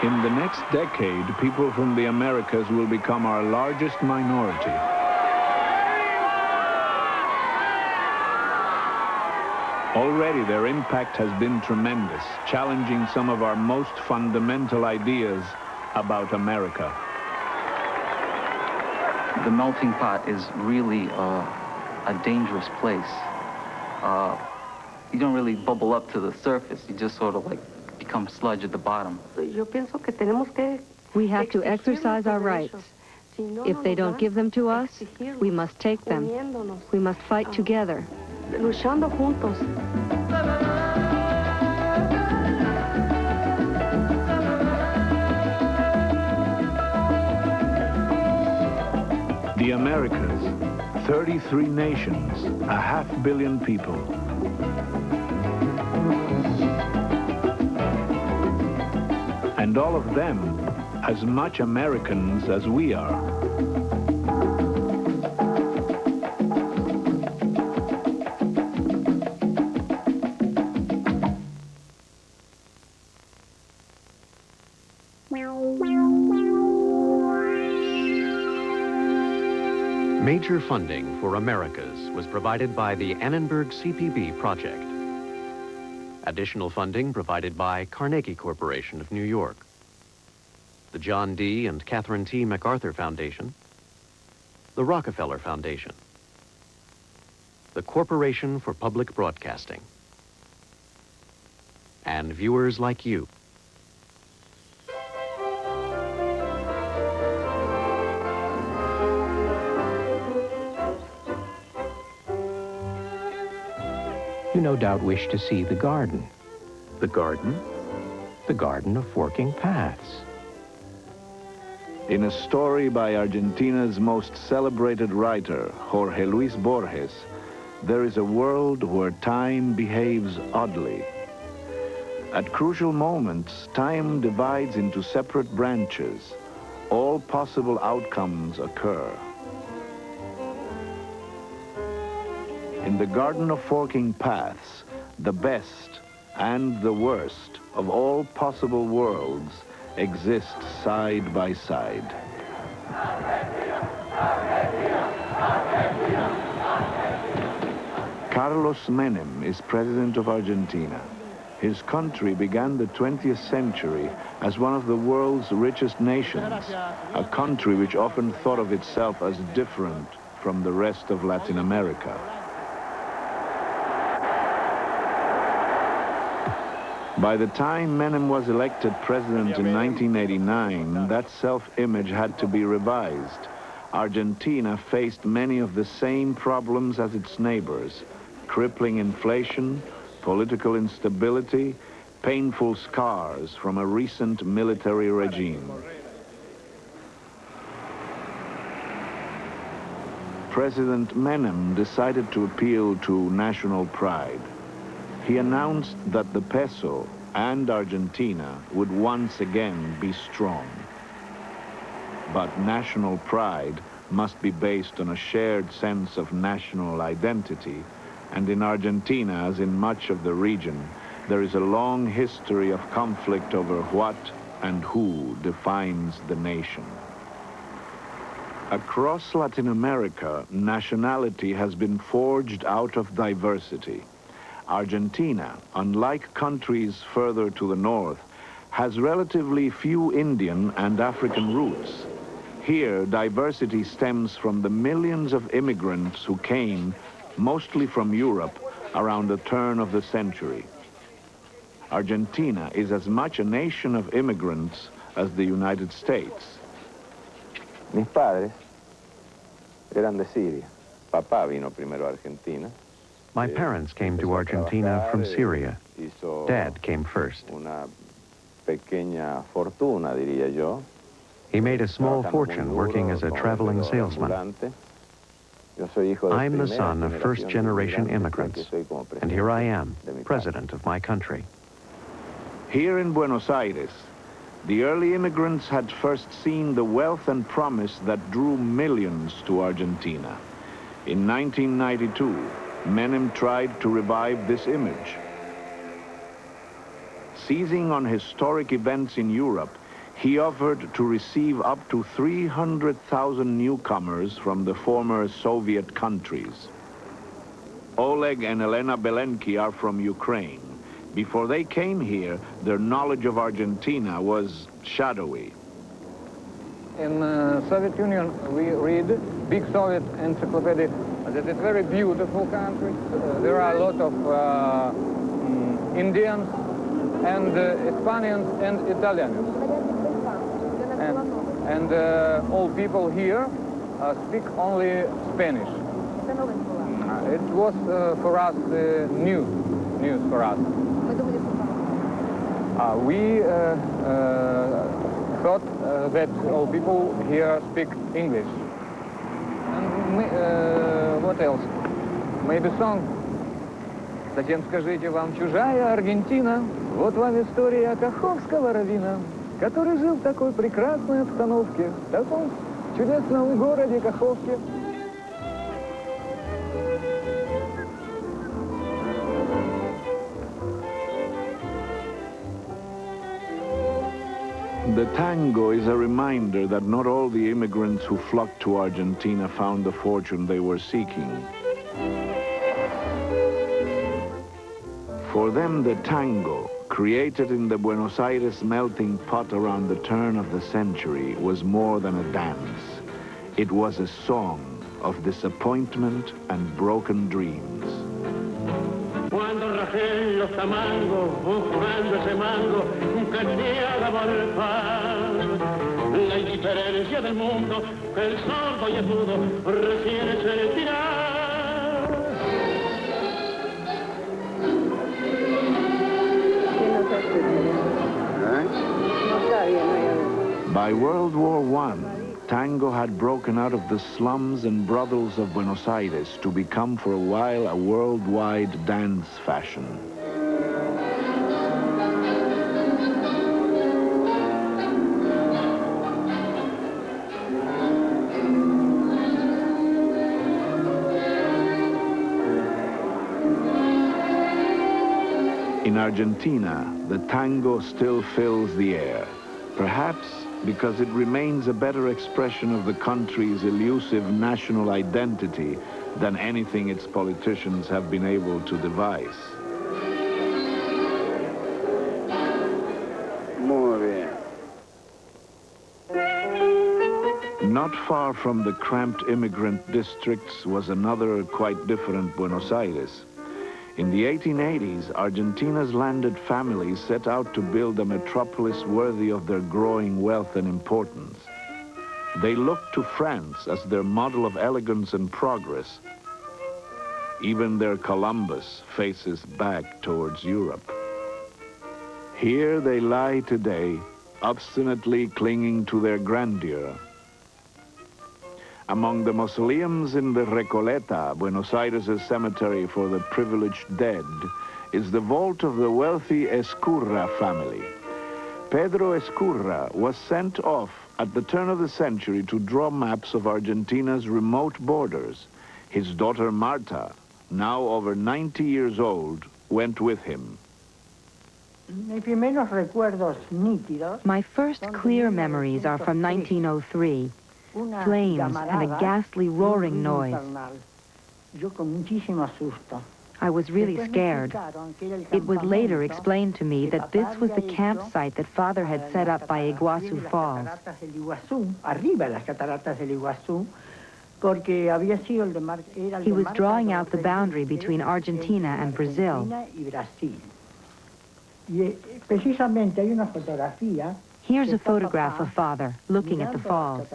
In the next decade, people from the Americas will become our largest minority. Already their impact has been tremendous, challenging some of our most fundamental ideas about America. The melting pot is really a dangerous place. You don't really bubble up to the surface. You just sort of like become sludge at the bottom. We have to exercise our rights. If they don't give them to us, we must take them. We must fight together. Americas, 33 nations, 500 million people. And all of them as much Americans as we are. Major funding for Americas was provided by the Annenberg CPB project. Additional funding provided by Carnegie Corporation of New York, the John D. and Catherine T. MacArthur Foundation, the Rockefeller Foundation, the Corporation for Public Broadcasting, and viewers like you. You no doubt wish to see the garden. The garden? The garden of forking paths. In a story by Argentina's most celebrated writer, Jorge Luis Borges, there is a world where time behaves oddly. At crucial moments, time divides into separate branches. All possible outcomes occur. In the Garden of Forking Paths, the best and the worst of all possible worlds exist side by side. Carlos Menem is president of Argentina. His country began the 20th century as one of the world's richest nations, a country which often thought of itself as different from the rest of Latin America. By the time Menem was elected president in 1989, that self-image had to be revised. Argentina faced many of the same problems as its neighbors: crippling inflation, political instability, painful scars from a recent military regime. President Menem decided to appeal to national pride. He announced that the peso and Argentina would once again be strong. But national pride must be based on a shared sense of national identity, and in Argentina, as in much of the region, there is a long history of conflict over what and who defines the nation. Across Latin America, nationality has been forged out of diversity. Argentina, unlike countries further to the north, has relatively few Indian and African roots. Here, diversity stems from the millions of immigrants who came, mostly from Europe, around the turn of the century. Argentina is as much a nation of immigrants as the United States. Mis padres eran de Siria. Papá vino primero a Argentina. My parents came to Argentina from Syria. Dad came first. Una pequeña fortuna, diría yo. He made a small fortune working as a traveling salesman. I'm the son of first-generation immigrants, and here I am, president of my country. Here in Buenos Aires, the early immigrants had first seen the wealth and promise that drew millions to Argentina. In 1992, Menem tried to revive this image. Seizing on historic events in Europe, he offered to receive up to 300,000 newcomers from the former Soviet countries. Oleg and Elena Belenki are from Ukraine. Before they came here, their knowledge of Argentina was shadowy. In the Soviet Union, we read big Soviet encyclopedia that it's a very beautiful country. There are a lot of Indians and Spaniards and Italians. And all people here speak only Spanish. It was for us news for us. We thought that all people here speak English. And what else? Maybe song. Затем скажите, вам чужая Аргентина? Вот вам история каховского раввина, который жил в такой прекрасной обстановке, в таком чудесном городе Каховке. The tango is a reminder that not all the immigrants who flocked to Argentina found the fortune they were seeking. For them, the tango, created in the Buenos Aires melting pot around the turn of the century, was more than a dance. It was a song of disappointment and broken dreams. Cuando rajé los tamangos, buscando ese mango que te haga volver. La indiferencia del mundo, que el sordo y el mudo recién se tira. By World War I, tango had broken out of the slums and brothels of Buenos Aires to become for a while a worldwide dance fashion. In Argentina, the tango still fills the air, perhaps because it remains a better expression of the country's elusive national identity than anything its politicians have been able to devise. Muy bien. Not far from the cramped immigrant districts was another quite different Buenos Aires. In the 1880s, Argentina's landed families set out to build a metropolis worthy of their growing wealth and importance. They looked to France as their model of elegance and progress. Even their Columbus faces back towards Europe. Here they lie today, obstinately clinging to their grandeur. Among the mausoleums in the Recoleta, Buenos Aires' cemetery for the privileged dead, is the vault of the wealthy Escurra family. Pedro Escurra was sent off at the turn of the century to draw maps of Argentina's remote borders. His daughter Marta, now over 90 years old, went with him. My first clear memories are from 1903. Flames and a ghastly roaring noise. I was really scared. It was later explained to me that this was the campsite that Father had set up by Iguazu Falls. He was drawing out the boundary between Argentina and Brazil. Here's a photograph of Father looking at the falls.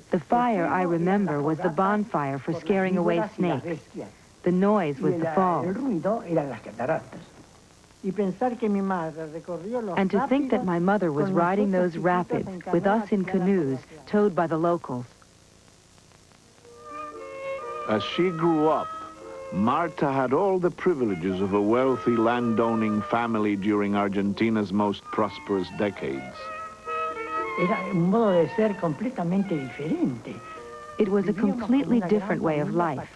The fire, I remember, was the bonfire for scaring away snakes. The noise was the falls. And to think that my mother was riding those rapids with us in canoes towed by the locals. As she grew up, Marta had all the privileges of a wealthy landowning family during Argentina's most prosperous decades. It was a completely different way of life.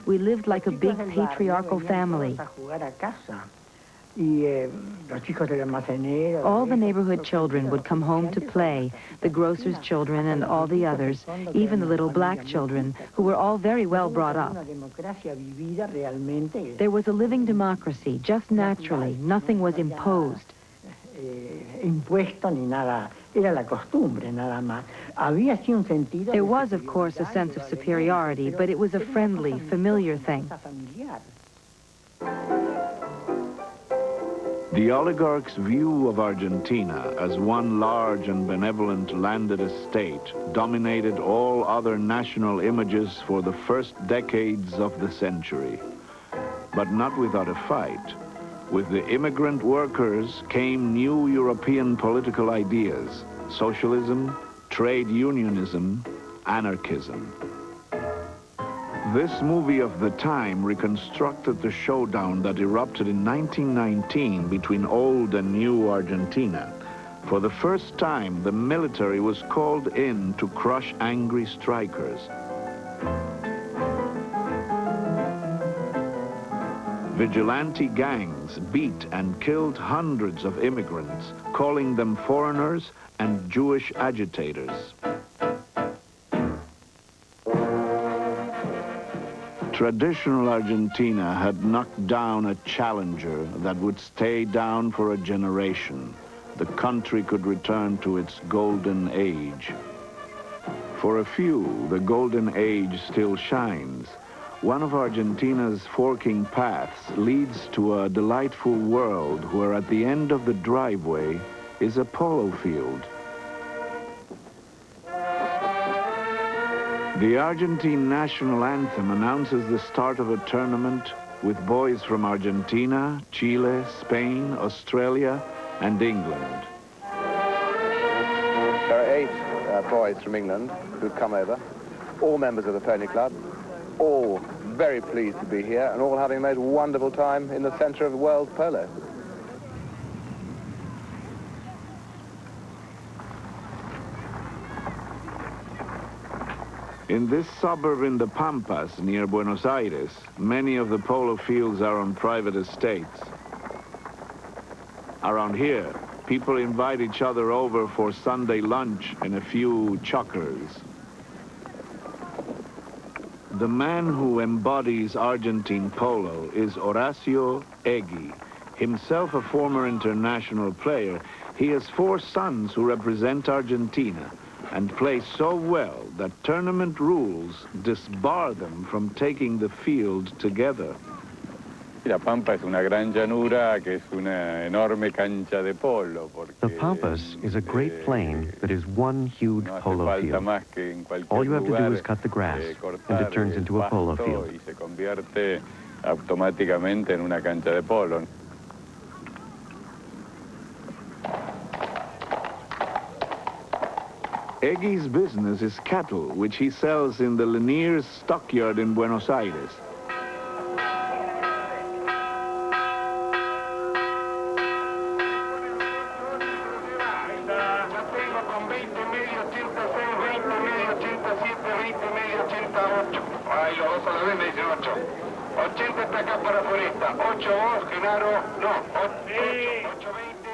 We lived like a big patriarchal family. All the neighborhood children would come home to play, the grocer's children and all the others, even the little black children, who were all very well brought up. There was a living democracy, just naturally. Nothing was imposed. There was, of course, a sense of superiority, but it was a friendly, familiar thing. The oligarch's view of Argentina as one large and benevolent landed estate dominated all other national images for the first decades of the century. But not without a fight. With the immigrant workers came new European political ideas. socialism, trade unionism, anarchism. This movie of the time reconstructed the showdown that erupted in 1919 between old and new Argentina. For the first time, the military was called in to crush angry strikers. Vigilante gangs beat and killed hundreds of immigrants, calling them foreigners and Jewish agitators. Traditional Argentina had knocked down a challenger that would stay down for a generation. The country could return to its golden age. For a few, the golden age still shines. One of Argentina's forking paths leads to a delightful world where at the end of the driveway is a polo field. The Argentine national anthem announces the start of a tournament with boys from Argentina, Chile, Spain, Australia, and England. There are 8 boys from England who've come over, all members of the pony club, all very pleased to be here, and all having a most wonderful time in the center of world polo. In this suburb in the Pampas, near Buenos Aires, many of the polo fields are on private estates. Around here, people invite each other over for Sunday lunch and a few chuckers. The man who embodies Argentine polo is Horacio Egui. Himself a former international player, he has 4 sons who represent Argentina and play so well that tournament rules disbar them from taking the field together. La Pampa es una gran llanura que es una enorme cancha de polo. The Pampas is a great plain that is one huge polo field. All you have to do is cut the grass, and it turns into a polo field. Y se convierte automáticamente en una cancha de polo. Egui's business is cattle, which he sells in the Laniers stockyard in Buenos Aires.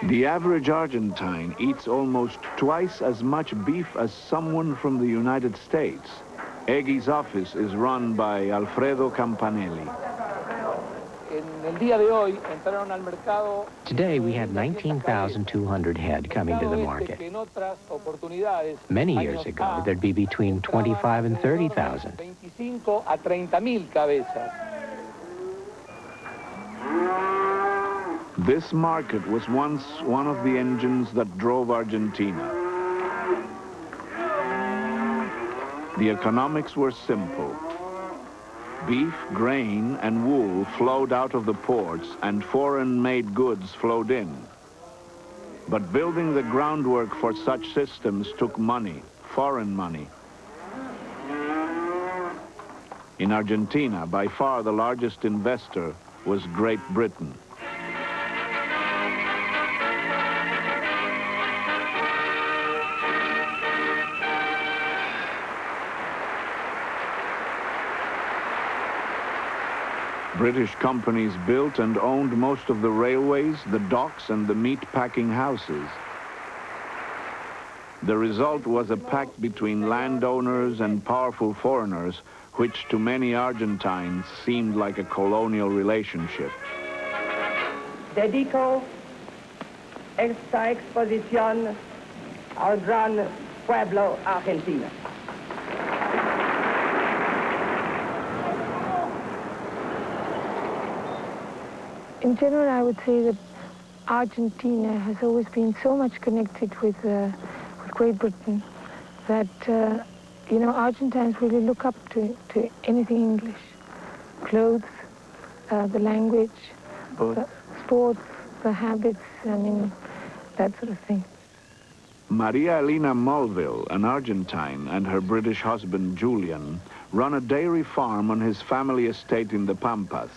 The average Argentine eats almost twice as much beef as someone from the United States. Egui's office is run by Alfredo Campanelli. Today we had 19,200 head coming to the market. Many years ago, there'd be between 25 and 30,000. This market was once one of the engines that drove Argentina. The economics were simple. Beef, grain, and wool flowed out of the ports, and foreign-made goods flowed in. But building the groundwork for such systems took money, foreign money. In Argentina, by far the largest investor was Great Britain. British companies built and owned most of the railways, the docks, and the meat-packing houses. The result was a pact between landowners and powerful foreigners, which to many Argentines seemed like a colonial relationship. Dedico esta exposición al gran pueblo argentino. In general, I would say that Argentina has always been so much connected with Great Britain that, you know, Argentines really look up to anything English. Clothes, the language, the sports, the habits, I mean, that sort of thing. Maria Elena Mulville, an Argentine, and her British husband Julian run a dairy farm on his family estate in the Pampas.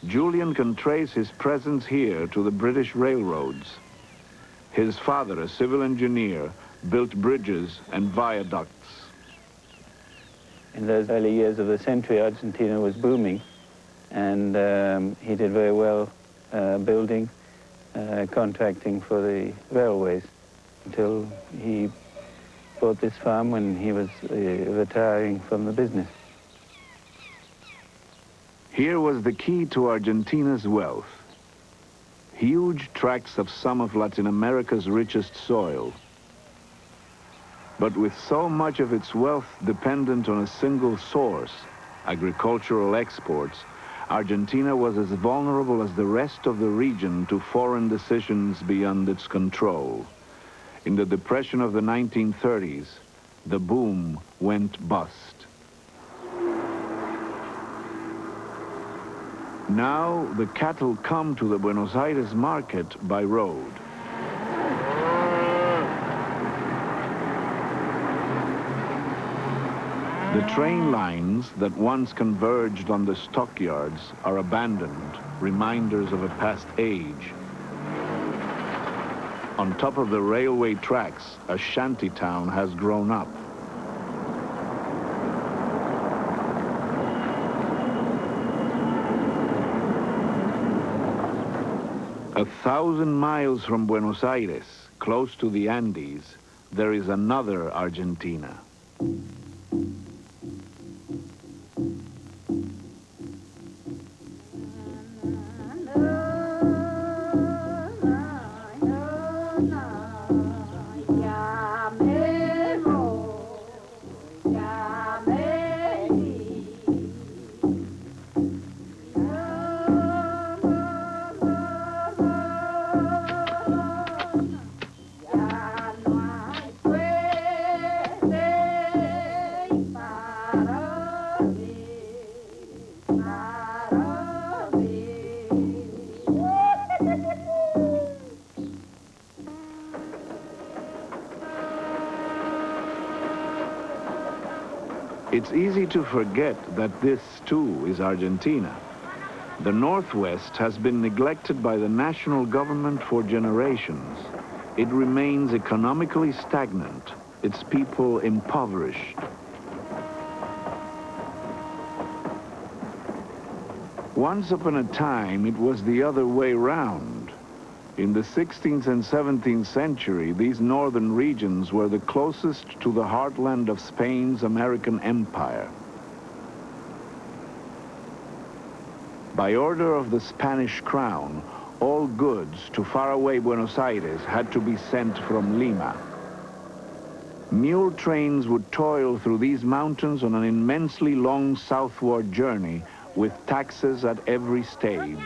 Julian can trace his presence here to the British railroads. His father, a civil engineer, built bridges and viaducts. In those early years of the century, Argentina was booming, and he did very well building, contracting for the railways until he bought this farm when he was retiring from the business. Here was the key to Argentina's wealth. Huge tracts of some of Latin America's richest soil. But with so much of its wealth dependent on a single source, agricultural exports, Argentina was as vulnerable as the rest of the region to foreign decisions beyond its control. In the depression of the 1930s, the boom went bust. Now, the cattle come to the Buenos Aires market by road. The train lines that once converged on the stockyards are abandoned, reminders of a past age. On top of the railway tracks, a shanty town has grown up. A 1,000 miles from Buenos Aires, close to the Andes, there is another Argentina. It's easy to forget that this, too, is Argentina. The Northwest has been neglected by the national government for generations. It remains economically stagnant, its people impoverished. Once upon a time, it was the other way round. In the 16th and 17th century, these northern regions were the closest to the heartland of Spain's American empire. By order of the Spanish crown, all goods to faraway Buenos Aires had to be sent from Lima. Mule trains would toil through these mountains on an immensely long southward journey with taxes at every stage.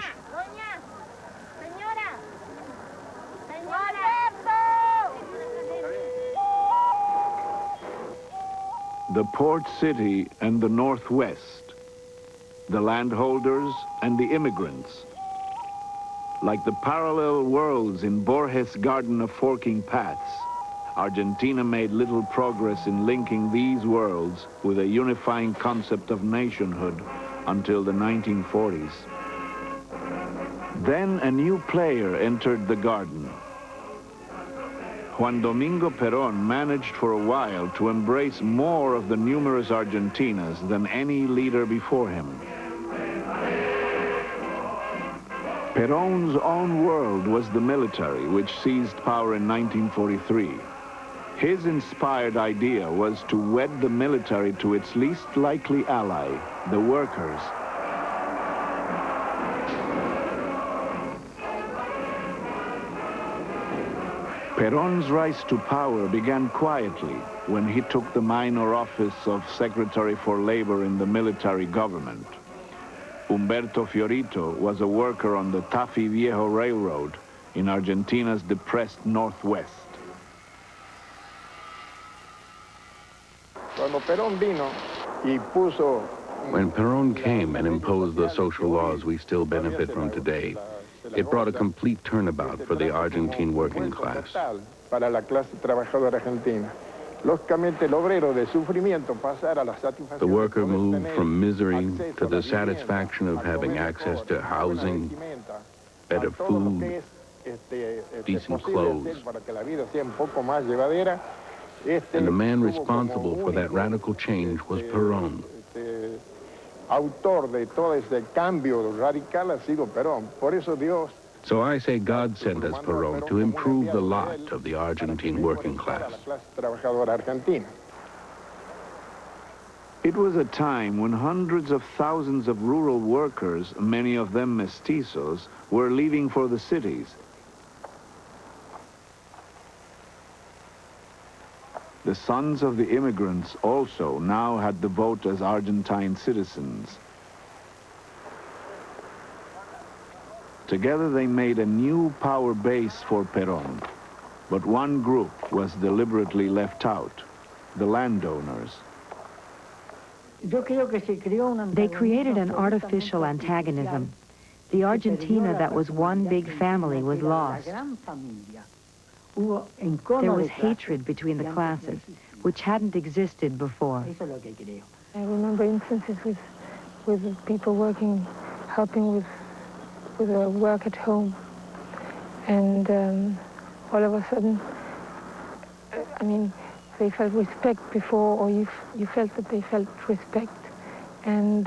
The port city and the Northwest, the landholders and the immigrants. Like the parallel worlds in Borges' Garden of Forking Paths, Argentina made little progress in linking these worlds with a unifying concept of nationhood until the 1940s. Then a new player entered the garden. Juan Domingo Perón managed for a while to embrace more of the numerous Argentinas than any leader before him. Perón's own world was the military, which seized power in 1943. His inspired idea was to wed the military to its least likely ally, the workers. Perón's rise to power began quietly when he took the minor office of Secretary for Labor in the military government. Humberto Fiorito was a worker on the Tafí Viejo Railroad in Argentina's depressed Northwest. When Perón came and imposed the social laws we still benefit from today, It brought a complete turnabout for the Argentine working class. Para la clase trabajadora argentina. Lógicamente, el obrero de sufrimiento pasar a la satisfacción. The worker moved from misery to the satisfaction of having access to housing, better food, decent clothes. And the man responsible for that radical change was Perón. Autor de todo ese cambio radical ha sido Perón. Por eso Dios. So I say God sent us Perón to improve the lot of the Argentine working class. It was a time when hundreds of thousands of rural workers, many of them mestizos, were leaving for the cities. The sons of the immigrants also now had the vote as Argentine citizens. Together they made a new power base for Perón. But one group was deliberately left out, the landowners. They created an artificial antagonism. The Argentina that was one big family was lost. There was hatred between the classes, which hadn't existed before. I remember instances with people working, helping with work at home. And all of a sudden, I mean, they felt respect before, or you felt that they felt respect. And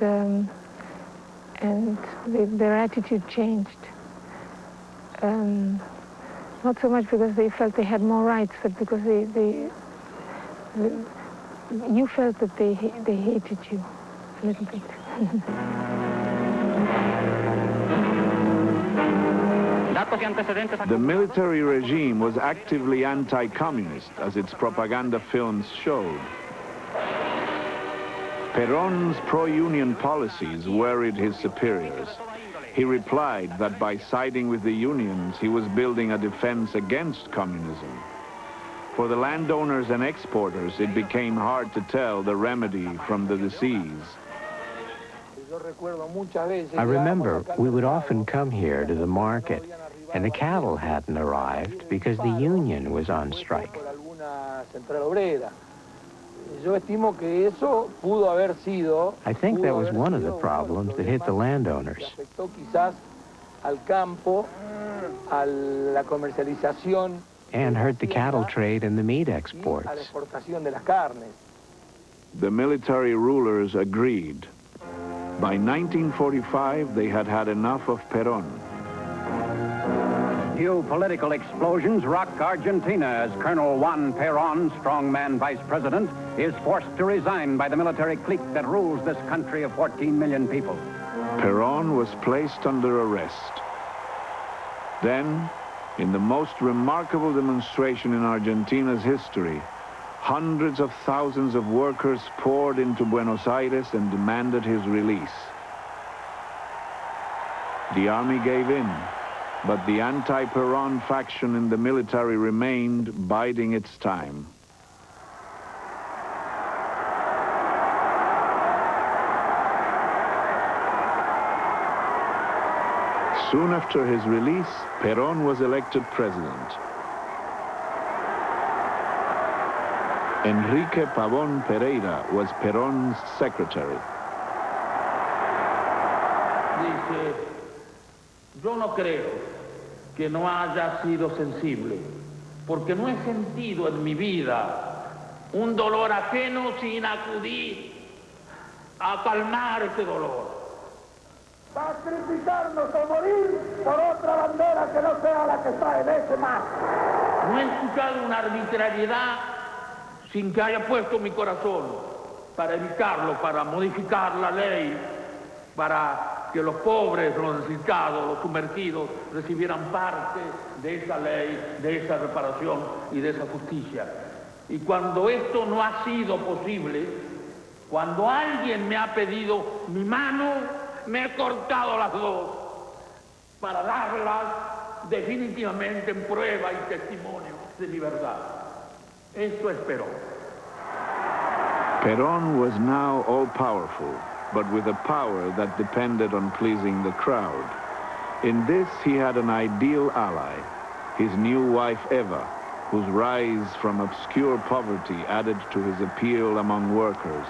their attitude changed. Not so much because they felt they had more rights, but because you felt that they hated you a little bit. The military regime was actively anti-communist, as its propaganda films showed. Perón's pro-union policies worried his superiors. He replied that by siding with the unions, he was building a defense against communism. For the landowners and exporters, it became hard to tell the remedy from the disease. I remember we would often come here to the market, and the cattle hadn't arrived because the union was on strike. I think that was one of the problems that hit the landowners. And hurt the cattle trade and the meat exports. The military rulers agreed. By 1945, they had had enough of Perón. New political explosions rock Argentina as Colonel Juan Perón, strongman vice president, is forced to resign by the military clique that rules this country of 14 million people. Perón was placed under arrest. Then, in the most remarkable demonstration in Argentina's history, hundreds of thousands of workers poured into Buenos Aires and demanded his release. The army gave in, but the anti-Perón faction in the military remained, biding its time. Soon after his release, Perón was elected president. Enrique Pavón Pereira was Perón's secretary. Dice, yo no creo que no haya sido sensible, porque no he sentido en mi vida un dolor ajeno sin acudir a calmar ese dolor. Sacrificarnos o morir por otra bandera que no sea la que está en ese mar. No he escuchado una arbitrariedad sin que haya puesto mi corazón para evitarlo, para modificar la ley, para que los pobres, los necesitados, los sumergidos recibieran parte de esa ley, de esa reparación y de esa justicia. Y cuando esto no ha sido posible, cuando alguien me ha pedido mi mano, me he cortado las dos para darlas definitivamente en prueba y testimonio de mi verdad. Eso es Perón. Perón was now all-powerful, but with a power that depended on pleasing the crowd. In this, he had an ideal ally, his new wife Eva, whose rise from obscure poverty added to his appeal among workers.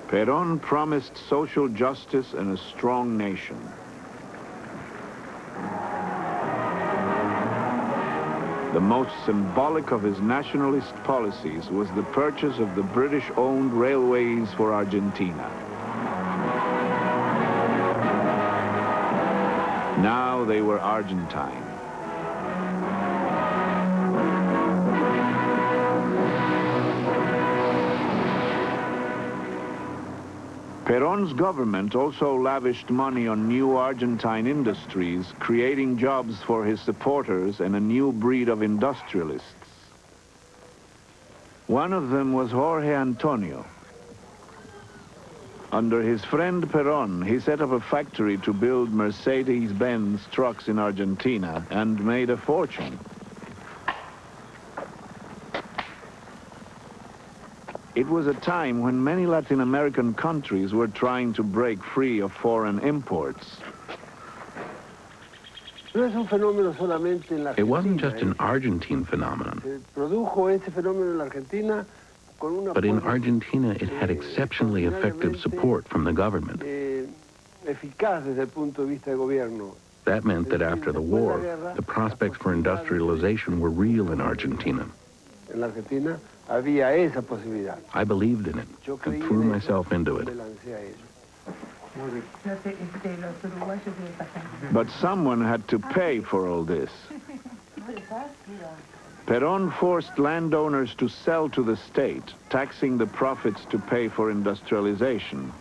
Perón promised social justice and a strong nation. The most symbolic of his nationalist policies was the purchase of the British-owned railways for Argentina. Now they were Argentine. Perón's government also lavished money on new Argentine industries, creating jobs for his supporters and a new breed of industrialists. One of them was Jorge Antonio. Under his friend Perón, he set up a factory to build Mercedes-Benz trucks in Argentina and made a fortune. It was a time when many Latin American countries were trying to break free of foreign imports. It wasn't just an Argentine phenomenon, but in Argentina it had exceptionally effective support from the government. That meant that after the war, the prospects for industrialization were real in Argentina. I believed in it and threw myself into it. But someone had to pay for all this. Perón forced landowners to sell to the state, taxing the profits to pay for industrialization.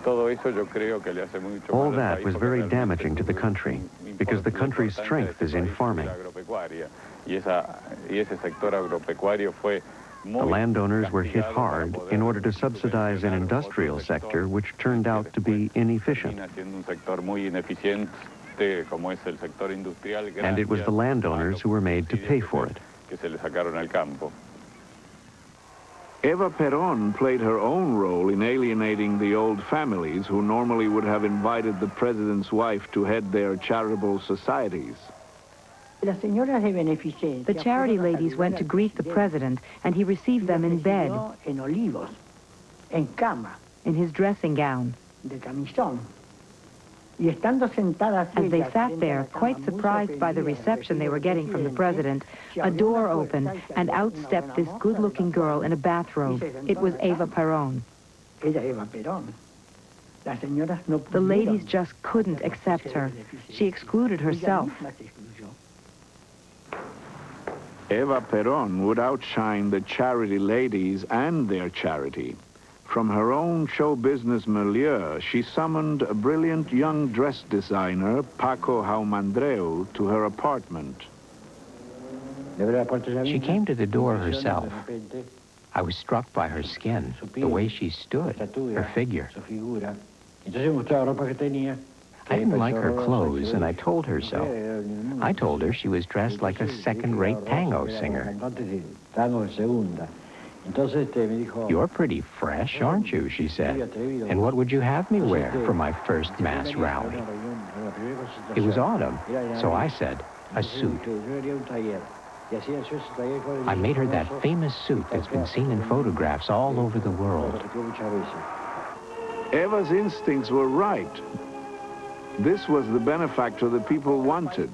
All that was very damaging to the country, because the country's strength is in farming. The landowners were hit hard in order to subsidize an industrial sector which turned out to be inefficient. And it was the landowners who were made to pay for it. Eva Perón played her own role in alienating the old families who normally would have invited the president's wife to head their charitable societies. The charity ladies went to greet the president, and he received them in bed, in his dressing gown. As they sat there, quite surprised by the reception they were getting from the president, a door opened, and out stepped this good-looking girl in a bathrobe. It was Eva Perón. The ladies just couldn't accept her. She excluded herself. Eva Perón would outshine the charity ladies and their charity. From her own show business milieu, she summoned a brilliant young dress designer, Paco Jaumandreu, to her apartment. She came to the door herself. I was struck by her skin, the way she stood, her figure. I didn't like her clothes, and I told her so. I told her she was dressed like a second-rate tango singer. You're pretty fresh, aren't you, she said. And what would you have me wear for my first mass rally? It was autumn, so I said, a suit. I made her that famous suit that's been seen in photographs all over the world. Eva's instincts were right. This was the benefactor the people wanted.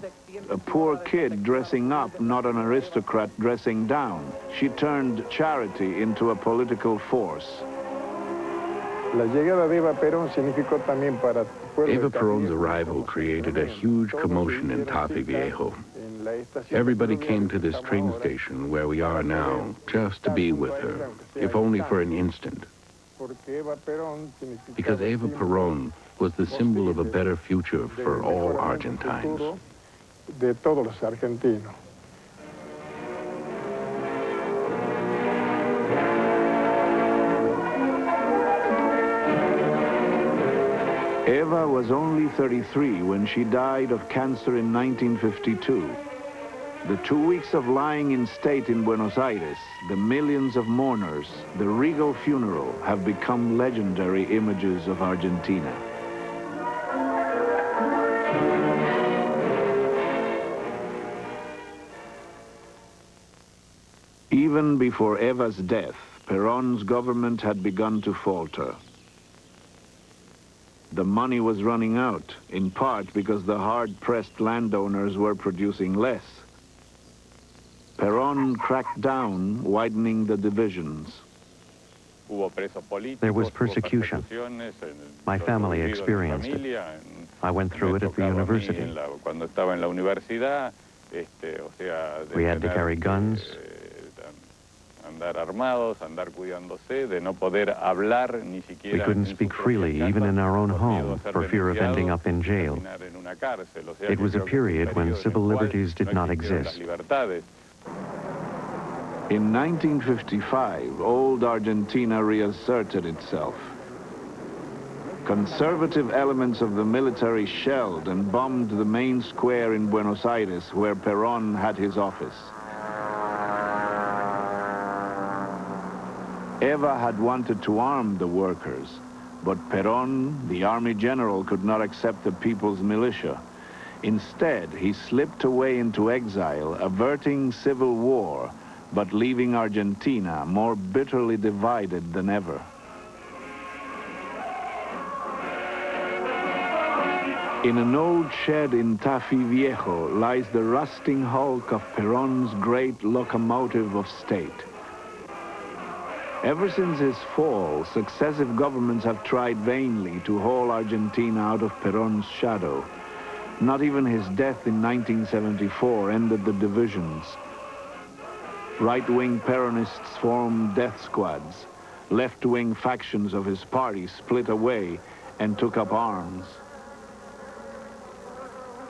A poor kid dressing up, not an aristocrat dressing down. She turned charity into a political force. Eva Perón's arrival created a huge commotion in Tafe Viejo. Everybody came to this train station where we are now just to be with her, if only for an instant. Because Eva Perón was the symbol of a better future for all Argentines. Eva was only 33 when she died of cancer in 1952. The 2 weeks of lying in state in Buenos Aires, the millions of mourners, the regal funeral have become legendary images of Argentina. Even before Eva's death, Perón's government had begun to falter. The money was running out, in part because the hard-pressed landowners were producing less. Perón cracked down, widening the divisions. There was persecution. My family experienced it. I went through it at the university. We had to carry guns. We couldn't speak freely, even in our own home, for fear of ending up in jail. It was a period when civil liberties did not exist. In 1955, old Argentina reasserted itself. Conservative elements of the military shelled and bombed the main square in Buenos Aires, where Perón had his office. Eva had wanted to arm the workers, but Perón, the army general, could not accept the people's militia. Instead, he slipped away into exile, averting civil war, but leaving Argentina more bitterly divided than ever. In an old shed in Tafí Viejo lies the rusting hulk of Perón's great locomotive of state. Ever since his fall, successive governments have tried vainly to haul Argentina out of Perón's shadow. Not even his death in 1974 ended the divisions. Right-wing Peronists formed death squads. Left-wing factions of his party split away and took up arms.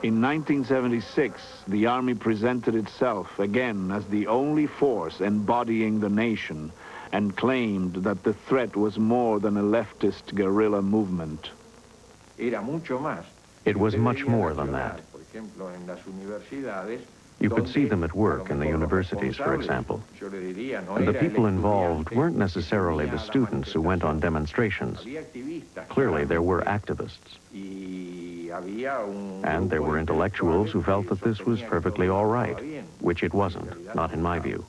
In 1976, the army presented itself again as the only force embodying the nation and claimed that the threat was more than a leftist guerrilla movement. It was much more than that. You could see them at work in the universities, for example. And the people involved weren't necessarily the students who went on demonstrations. Clearly, there were activists. And there were intellectuals who felt that this was perfectly all right, which it wasn't, not in my view.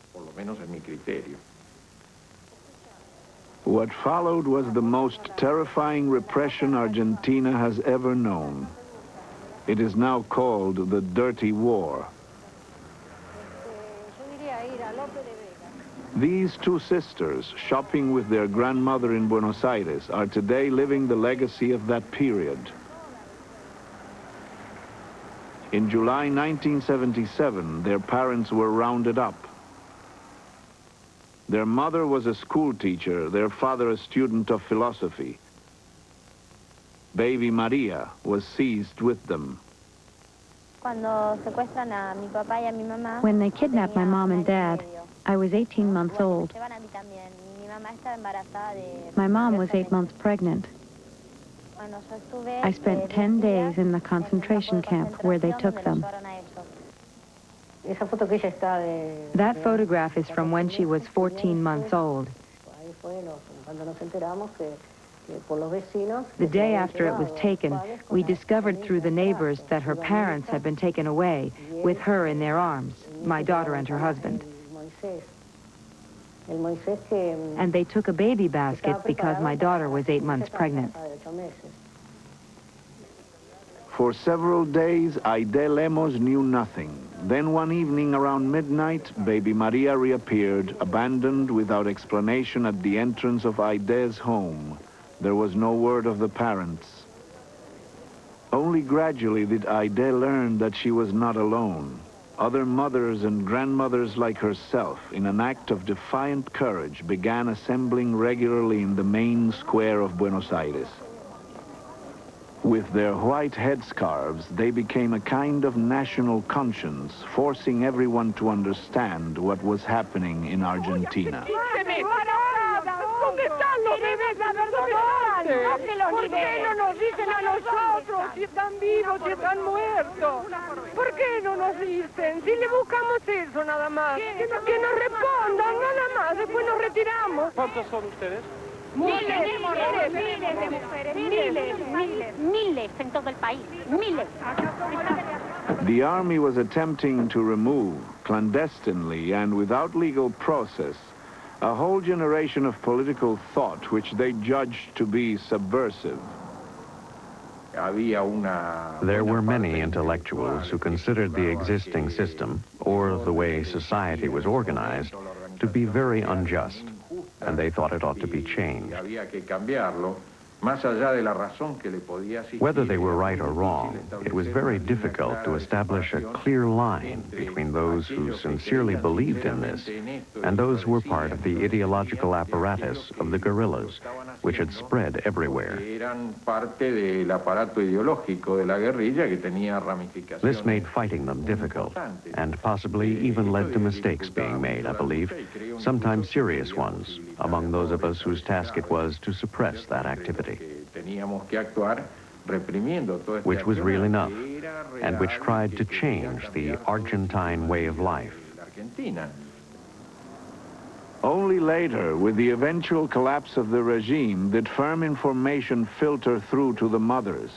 What followed was the most terrifying repression Argentina has ever known. It is now called the Dirty War. These two sisters, shopping with their grandmother in Buenos Aires, are today living the legacy of that period. In July 1977, their parents were rounded up. Their mother was a school teacher, their father a student of philosophy. Baby Maria was seized with them. When they kidnapped my mom and dad, I was 18 months old. My mom was 8 months pregnant. I spent 10 days in the concentration camp where they took them. That photograph is from when she was 14 months old. The day after it was taken, we discovered through the neighbors that her parents had been taken away, with her in their arms, my daughter and her husband. And they took a baby basket because my daughter was 8 months pregnant. For several days, Aide Lemos knew nothing. Then one evening around midnight, baby Maria reappeared, abandoned without explanation at the entrance of Aide's home. There was no word of the parents. Only gradually did Aide learn that she was not alone. Other mothers and grandmothers like herself, in an act of defiant courage, began assembling regularly in the main square of Buenos Aires. With their white headscarves, they became a kind of national conscience, forcing everyone to understand what was happening in Argentina. ¿Por qué no nos dicen a nosotros si están vivos, si están muertos? ¿Por qué no nos dicen? Si le buscamos eso nada más. Que nos respondan nada más, después nos retiramos. ¿Cuántos son ustedes? Miles de mujeres, miles en todo el país, miles. The army was attempting to remove, clandestinely and without legal process, a whole generation of political thought which they judged to be subversive. There were many intellectuals who considered the existing system, or the way society was organized, to be very unjust, and they thought it ought to be changed. Whether they were right or wrong, it was very difficult to establish a clear line between those who sincerely believed in this and those who were part of the ideological apparatus of the guerrillas, which had spread everywhere. This made fighting them difficult, and possibly even led to mistakes being made, I believe, sometimes serious ones, among those of us whose task it was to suppress that activity. Which was real enough, and which tried to change the Argentine way of life. Only later, with the eventual collapse of the regime, did firm information filter through to the mothers.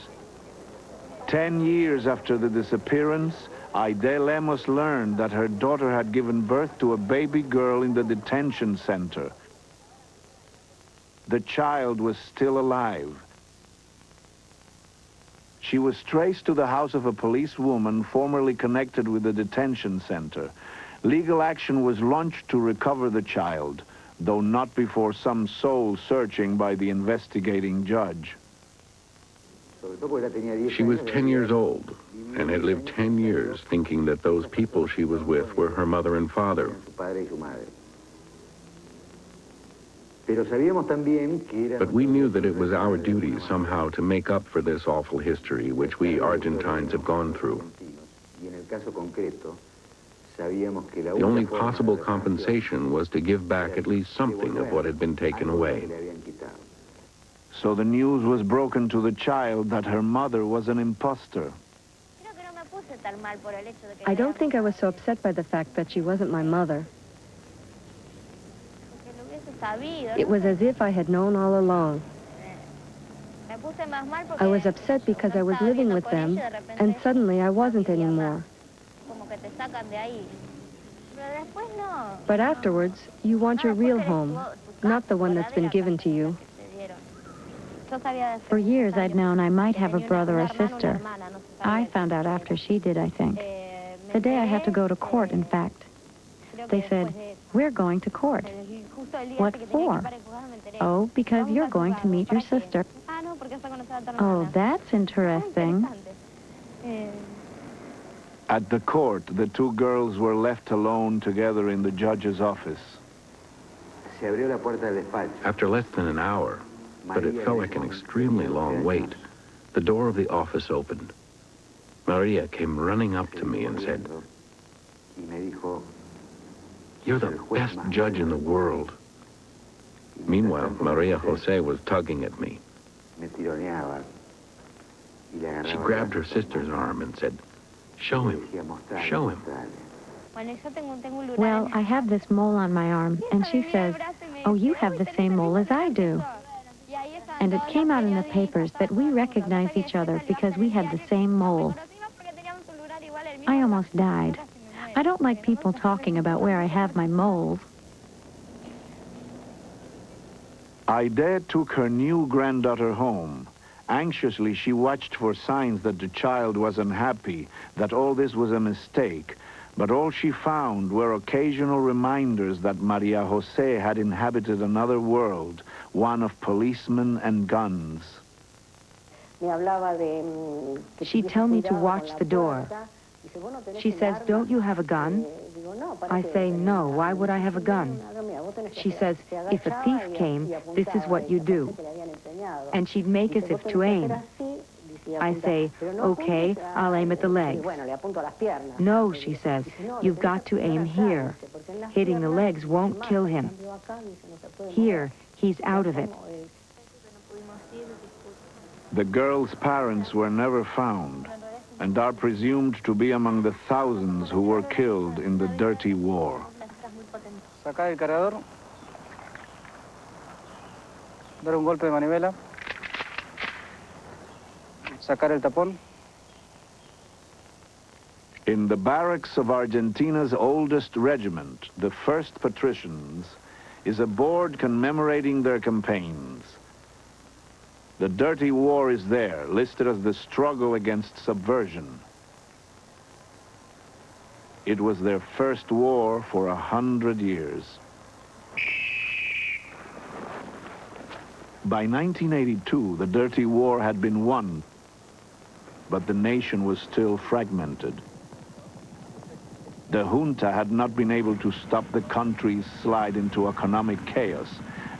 10 years after the disappearance, Aide Lemos learned that her daughter had given birth to a baby girl in the detention center. The child was still alive. She was traced to the house of a policewoman formerly connected with the detention center. Legal action was launched to recover the child, though not before some soul-searching by the investigating judge. She was 10 years old and had lived 10 years thinking that those people she was with were her mother and father. But we knew that it was our duty somehow to make up for this awful history which we Argentines have gone through. The only possible compensation was to give back at least something of what had been taken away. So the news was broken to the child that her mother was an imposter. I don't think I was so upset by the fact that she wasn't my mother. It was as if I had known all along. I was upset because I was living with them, and suddenly I wasn't anymore. But afterwards, you want your real home, not the one that's been given to you. For years, I'd known I might have a brother or sister. I found out after she did, I think. The day I had to go to court, in fact. They said, "We're going to court." What for? "Oh, because you're going to meet your sister." Oh, that's interesting. At the court, the two girls were left alone together in the judge's office. After less than an hour, but it felt like an extremely long wait, the door of the office opened. Maria came running up to me and said, "You're the best judge in the world." Meanwhile, Maria Jose was tugging at me. She grabbed her sister's arm and said, "Show him, show him." Well, I have this mole on my arm, and she says, "Oh, you have the same mole as I do." And it came out in the papers that we recognized each other because we had the same mole. I almost died. I don't like people talking about where I have my moles. Aide took her new granddaughter home. Anxiously, she watched for signs that the child was unhappy, that all this was a mistake. But all she found were occasional reminders that Maria Jose had inhabited another world, one of policemen and guns. She'd tell me to watch the door. She says, "Don't you have a gun?" I say, "No, why would I have a gun?" She says, "If a thief came, this is what you do." And she'd make as if to aim. I say, "Okay, I'll aim at the legs." "No," she says, "you've got to aim here. Hitting the legs won't kill him. Here, he's out of it." The girl's parents were never found and are presumed to be among the thousands who were killed in the dirty war. Sacar el cargador. Dar un golpe de manivela. Sacar el tapón. In the barracks of Argentina's oldest regiment, the 1st Patricians, is a board commemorating their campaigns. The dirty war is there, listed as the struggle against subversion. It was their first war for 100 years. By 1982, the dirty war had been won, but the nation was still fragmented. The junta had not been able to stop the country's slide into economic chaos,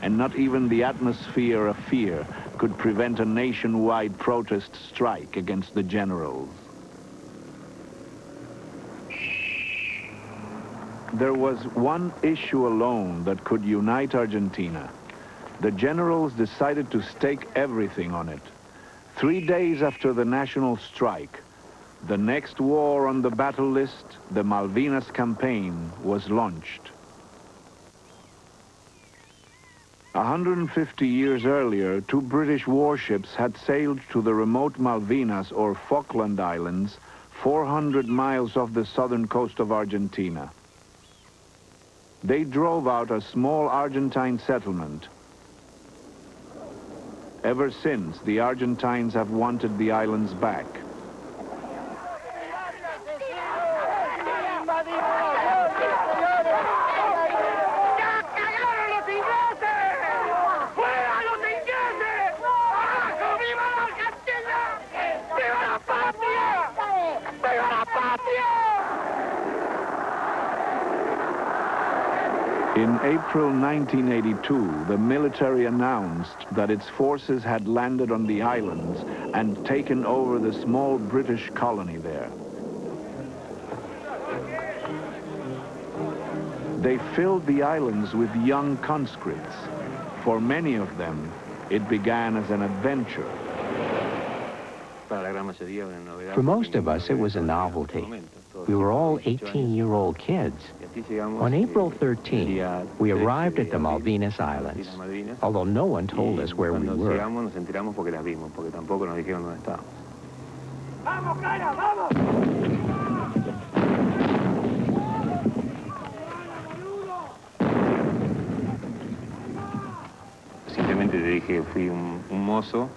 and not even the atmosphere of fear could prevent a nationwide protest strike against the generals. There was one issue alone that could unite Argentina. The generals decided to stake everything on it. 3 days after the national strike, the next war on the battle list, the Malvinas campaign, was launched. 150 years earlier, 2 British warships had sailed to the remote Malvinas or Falkland Islands, 400 miles off the southern coast of Argentina. They drove out a small Argentine settlement. Ever since, the Argentines have wanted the islands back. In April 1982, the military announced that its forces had landed on the islands and taken over the small British colony there. They filled the islands with young conscripts. For many of them, it began as an adventure. For most of us, it was a novelty. We were all 18-year-old kids. On April 13th, we arrived at the Malvinas Islands, although no one told us where we were.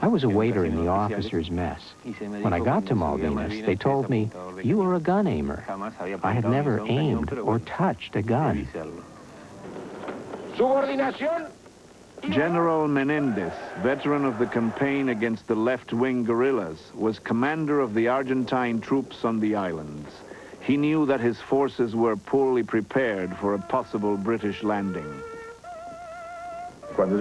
I was a waiter in the officers' mess. When I got to Malvinas, they told me, "You are a gun aimer." I had never aimed or touched a gun. General Menendez, veteran of the campaign against the left-wing guerrillas, was commander of the Argentine troops on the islands. He knew that his forces were poorly prepared for a possible British landing. When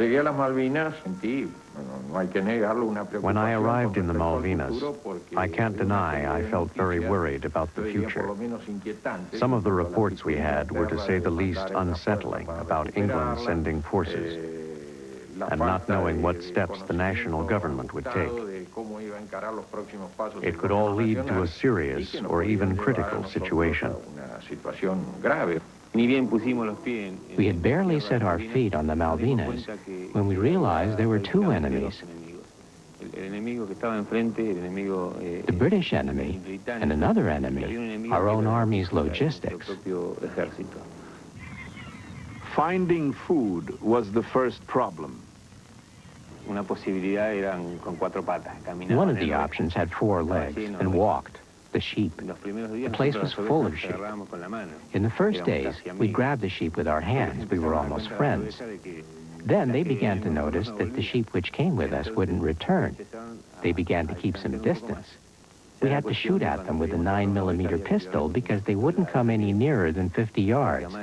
I arrived in the Malvinas, I can't deny I felt very worried about the future. Some of the reports we had were, to say the least, unsettling about England sending forces and not knowing what steps the national government would take. It could all lead to a serious or even critical situation. We had barely set our feet on the Malvinas when we realized there were 2 enemies. The British enemy and another enemy, our own army's logistics. Finding food was the first problem. One of the options had 4 legs and walked. The sheep. The place was full of sheep. In the first days, we grabbed the sheep with our hands. We were almost friends. Then they began to notice that the sheep which came with us wouldn't return. They began to keep some distance. We had to shoot at them with a 9mm pistol because they wouldn't come any nearer than 50 yards.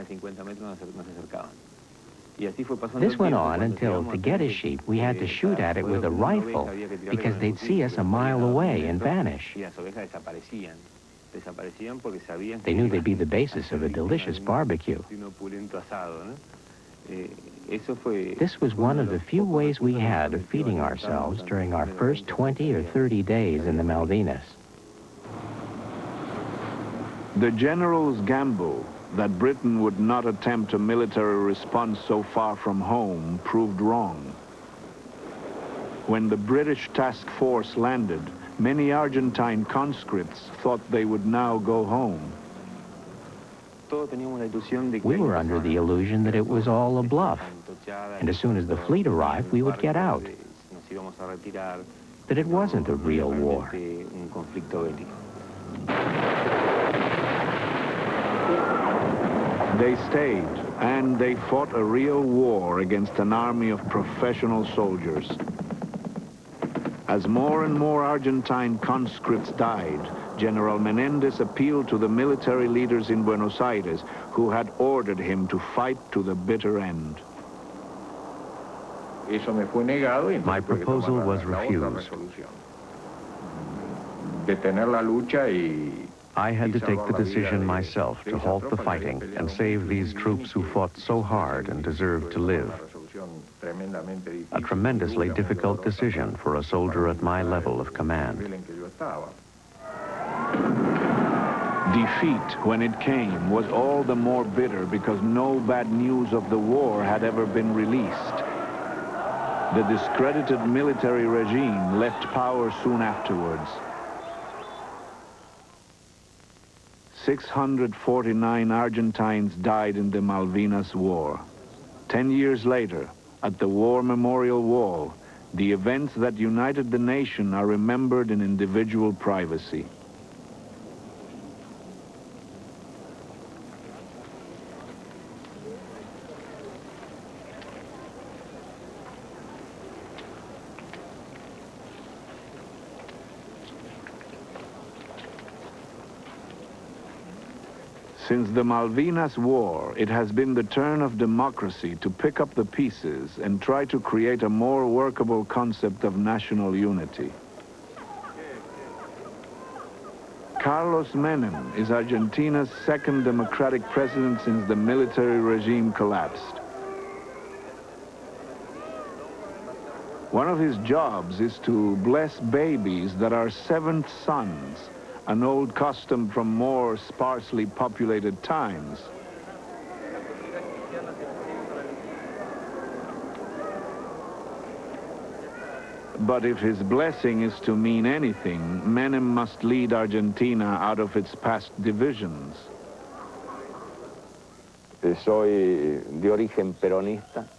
This went on until, to get a sheep, we had to shoot at it with a rifle because they'd see us a mile away and vanish. They knew they'd be the basis of a delicious barbecue. This was one of the few ways we had of feeding ourselves during our first 20 or 30 days in the Malvinas. The general's gamble that Britain would not attempt a military response so far from home proved wrong. When the British task force landed, many Argentine conscripts thought they would now go home. We were under the illusion that it was all a bluff, and as soon as the fleet arrived, we would get out. That it wasn't a real war. They stayed, and they fought a real war against an army of professional soldiers. As more and more Argentine conscripts died, General Menendez appealed to the military leaders in Buenos Aires, who had ordered him to fight to the bitter end. My proposal was refused. I had to take the decision myself to halt the fighting and save these troops who fought so hard and deserved to live. A tremendously difficult decision for a soldier at my level of command. Defeat, when it came, was all the more bitter because no bad news of the war had ever been released. The discredited military regime left power soon afterwards. 649 Argentines died in the Malvinas War. 10 years later, at the War Memorial Wall, the events that united the nation are remembered in individual privacy. Since the Malvinas War, it has been the turn of democracy to pick up the pieces and try to create a more workable concept of national unity. Carlos Menem is Argentina's second democratic president since the military regime collapsed. One of his jobs is to bless babies that are seventh sons, an old custom from more sparsely populated times. But if his blessing is to mean anything, Menem must lead Argentina out of its past divisions.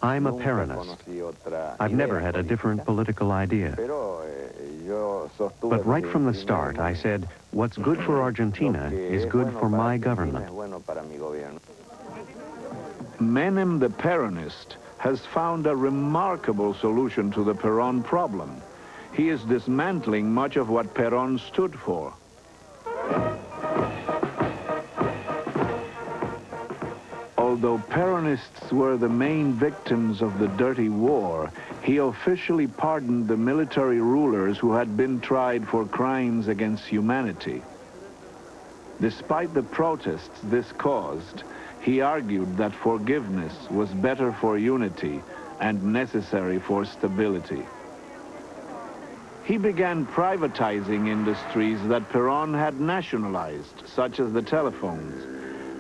I'm a Peronist. I've never had a different political idea. But right from the start, I said, what's good for Argentina is good for my government. Menem, the Peronist, has found a remarkable solution to the Peron problem. He is dismantling much of what Peron stood for. Although Peronists were the main victims of the dirty war, he officially pardoned the military rulers who had been tried for crimes against humanity. Despite the protests this caused, he argued that forgiveness was better for unity and necessary for stability. He began privatizing industries that Peron had nationalized, such as the telephones.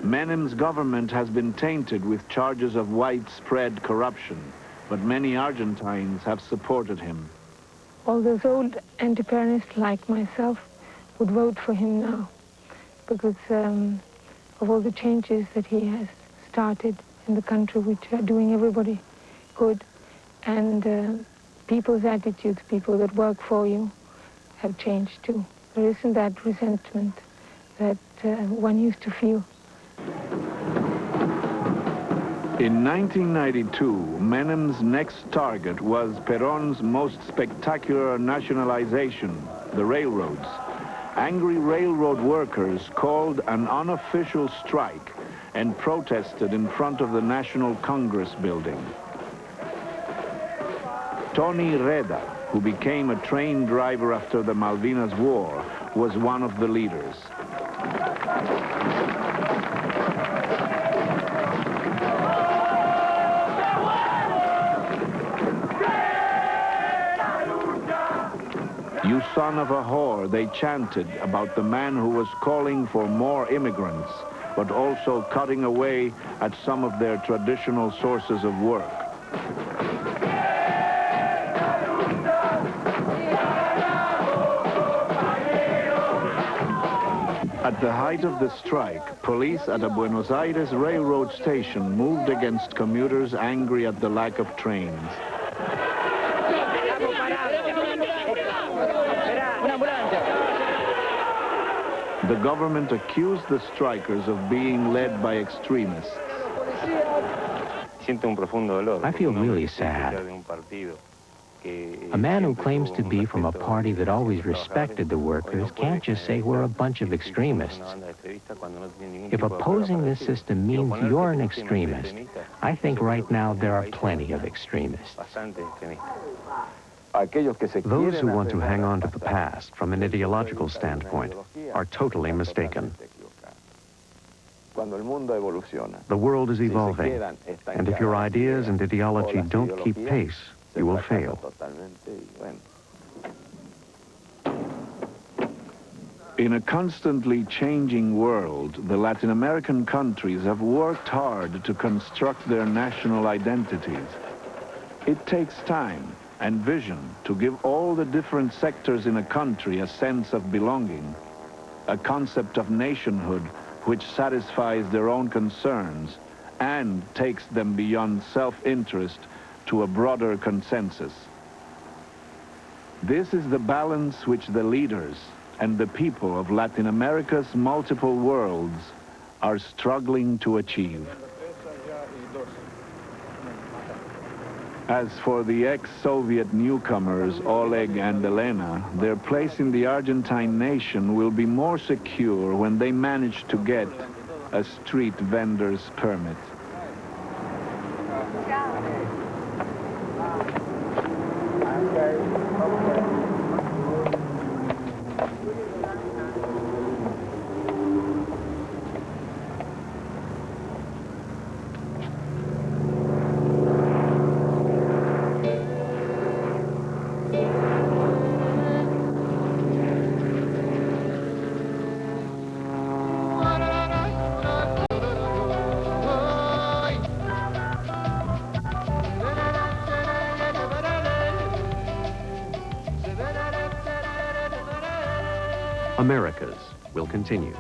Menem's government has been tainted with charges of widespread corruption, but many Argentines have supported him. All those old anti-Peronists like myself would vote for him now because of all the changes that he has started in the country, which are doing everybody good. And people's attitudes, people that work for you, have changed too. There isn't that resentment that one used to feel. In 1992, Menem's next target was Peron's most spectacular nationalization, the railroads. Angry railroad workers called an unofficial strike and protested in front of the National Congress building. Tony Reda, who became a train driver after the Malvinas War, was one of the leaders. "You son of a whore," they chanted about the man who was calling for more immigrants, but also cutting away at some of their traditional sources of work. At the height of the strike, police at a Buenos Aires railroad station moved against commuters angry at the lack of trains. The government accused the strikers of being led by extremists. I feel really sad. A man who claims to be from a party that always respected the workers can't just say we're a bunch of extremists. If opposing this system means you're an extremist, I think right now there are plenty of extremists. Those who want to hang on to the past from an ideological standpoint are totally mistaken. The world is evolving, and if your ideas and ideology don't keep pace, you will fail. In a constantly changing world, the Latin American countries have worked hard to construct their national identities. It takes time and vision to give all the different sectors in a country a sense of belonging, a concept of nationhood which satisfies their own concerns and takes them beyond self-interest to a broader consensus. This is the balance which the leaders and the people of Latin America's multiple worlds are struggling to achieve. As for the ex-Soviet newcomers Oleg and Elena, their place in the Argentine nation will be more secure when they manage to get a street vendor's permit. Americas will continue.